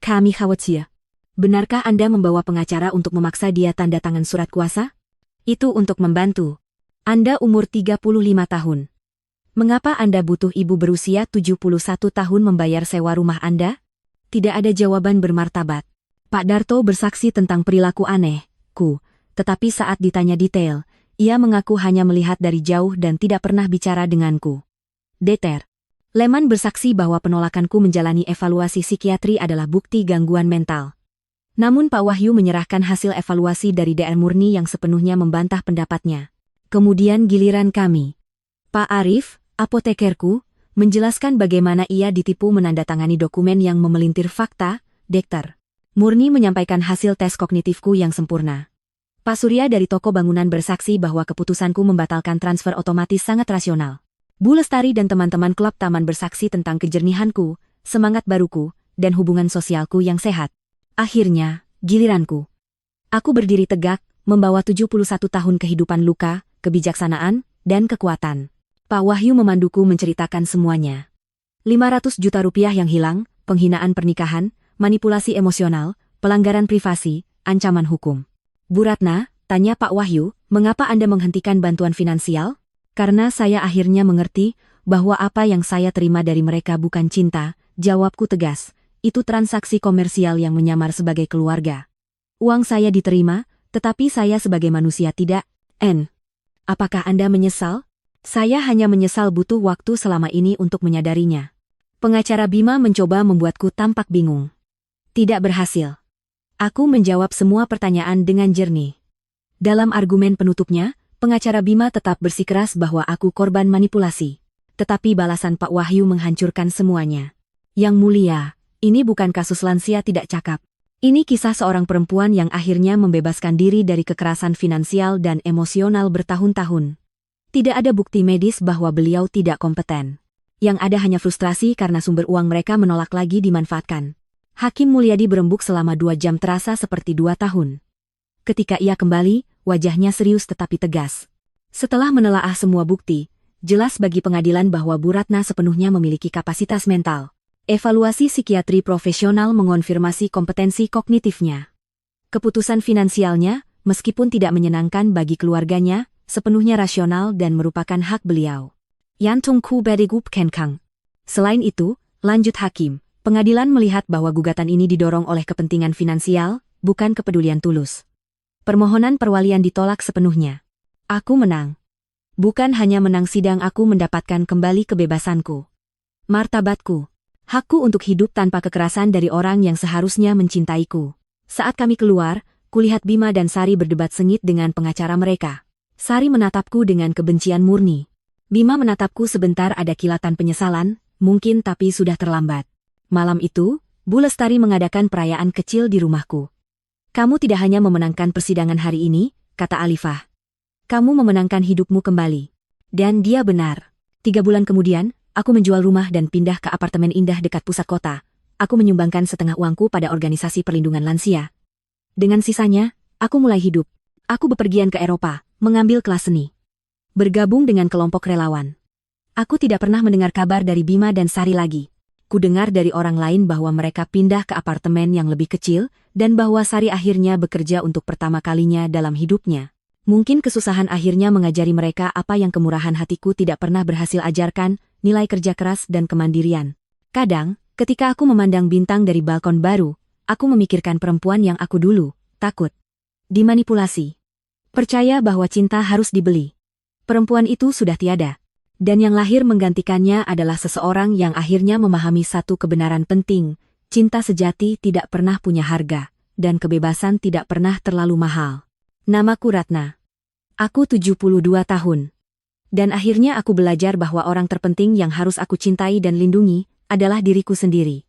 Kami khawatir. Benarkah Anda membawa pengacara untuk memaksa dia tanda tangan surat kuasa? Itu untuk membantu. Anda umur 35 tahun. Mengapa Anda butuh ibu berusia 71 tahun membayar sewa rumah Anda? Tidak ada jawaban bermartabat. Pak Darto bersaksi tentang perilaku anehku, tetapi saat ditanya detail, ia mengaku hanya melihat dari jauh dan tidak pernah bicara denganku. Deter. Leman bersaksi bahwa penolakanku menjalani evaluasi psikiatri adalah bukti gangguan mental. Namun Pak Wahyu menyerahkan hasil evaluasi dari DR Murni yang sepenuhnya membantah pendapatnya. Kemudian giliran kami. Pak Arif, apotekerku, menjelaskan bagaimana ia ditipu menandatangani dokumen yang memelintir fakta, Dr. Murni menyampaikan hasil tes kognitifku yang sempurna. Pak Surya dari toko bangunan bersaksi bahwa keputusanku membatalkan transfer otomatis sangat rasional. Bu Lestari dan teman-teman klub taman bersaksi tentang kejernihanku, semangat baruku, dan hubungan sosialku yang sehat. Akhirnya, giliranku. Aku berdiri tegak, membawa 71 tahun kehidupan luka, kebijaksanaan, dan kekuatan. Pak Wahyu memanduku menceritakan semuanya. 500 juta rupiah yang hilang, penghinaan pernikahan, manipulasi emosional, pelanggaran privasi, ancaman hukum. Bu Ratna, tanya Pak Wahyu, mengapa Anda menghentikan bantuan finansial? Karena saya akhirnya mengerti bahwa apa yang saya terima dari mereka bukan cinta, jawabku tegas. Itu transaksi komersial yang menyamar sebagai keluarga. Uang saya diterima, tetapi saya sebagai manusia tidak. Apakah Anda menyesal? Saya hanya menyesal butuh waktu selama ini untuk menyadarinya. Pengacara Bima mencoba membuatku tampak bingung. Tidak berhasil. Aku menjawab semua pertanyaan dengan jernih. Dalam argumen penutupnya, pengacara Bima tetap bersikeras bahwa aku korban manipulasi. Tetapi balasan Pak Wahyu menghancurkan semuanya. Yang mulia, ini bukan kasus lansia tidak cakap. Ini kisah seorang perempuan yang akhirnya membebaskan diri dari kekerasan finansial dan emosional bertahun-tahun. Tidak ada bukti medis bahwa beliau tidak kompeten. Yang ada hanya frustrasi karena sumber uang mereka menolak lagi dimanfaatkan. Hakim Mulyadi berembuk selama 2 jam terasa seperti 2 tahun. Ketika ia kembali, wajahnya serius tetapi tegas. Setelah menelaah semua bukti, jelas bagi pengadilan bahwa Bu Ratna sepenuhnya memiliki kapasitas mental. Evaluasi psikiatri profesional mengonfirmasi kompetensi kognitifnya. Keputusan finansialnya, meskipun tidak menyenangkan bagi keluarganya, sepenuhnya rasional dan merupakan hak beliau. Yantungku bedigup kenkang. Selain itu, lanjut hakim, pengadilan melihat bahwa gugatan ini didorong oleh kepentingan finansial, bukan kepedulian tulus. Permohonan perwalian ditolak sepenuhnya. Aku menang. Bukan hanya menang sidang, aku mendapatkan kembali kebebasanku. Martabatku. Hakku untuk hidup tanpa kekerasan dari orang yang seharusnya mencintaiku. Saat kami keluar, kulihat Bima dan Sari berdebat sengit dengan pengacara mereka. Sari menatapku dengan kebencian murni. Bima menatapku sebentar, ada kilatan penyesalan, mungkin tapi sudah terlambat. Malam itu, Bu Lestari mengadakan perayaan kecil di rumahku. Kamu tidak hanya memenangkan persidangan hari ini, kata Alifah. Kamu memenangkan hidupmu kembali. Dan dia benar. 3 bulan kemudian, aku menjual rumah dan pindah ke apartemen indah dekat pusat kota. Aku menyumbangkan setengah uangku pada organisasi perlindungan lansia. Dengan sisanya, aku mulai hidup. Aku bepergian ke Eropa, mengambil kelas seni. Bergabung dengan kelompok relawan. Aku tidak pernah mendengar kabar dari Bima dan Sari lagi. Ku dengar dari orang lain bahwa mereka pindah ke apartemen yang lebih kecil, dan bahwa Sari akhirnya bekerja untuk pertama kalinya dalam hidupnya. Mungkin kesusahan akhirnya mengajari mereka apa yang kemurahan hatiku tidak pernah berhasil ajarkan, nilai kerja keras dan kemandirian. Kadang, ketika aku memandang bintang dari balkon baru, aku memikirkan perempuan yang aku dulu takut dimanipulasi. Percaya bahwa cinta harus dibeli. Perempuan itu sudah tiada. Dan yang lahir menggantikannya adalah seseorang yang akhirnya memahami satu kebenaran penting, cinta sejati tidak pernah punya harga, dan kebebasan tidak pernah terlalu mahal. Namaku Ratna. Aku 72 tahun. Dan akhirnya aku belajar bahwa orang terpenting yang harus aku cintai dan lindungi adalah diriku sendiri.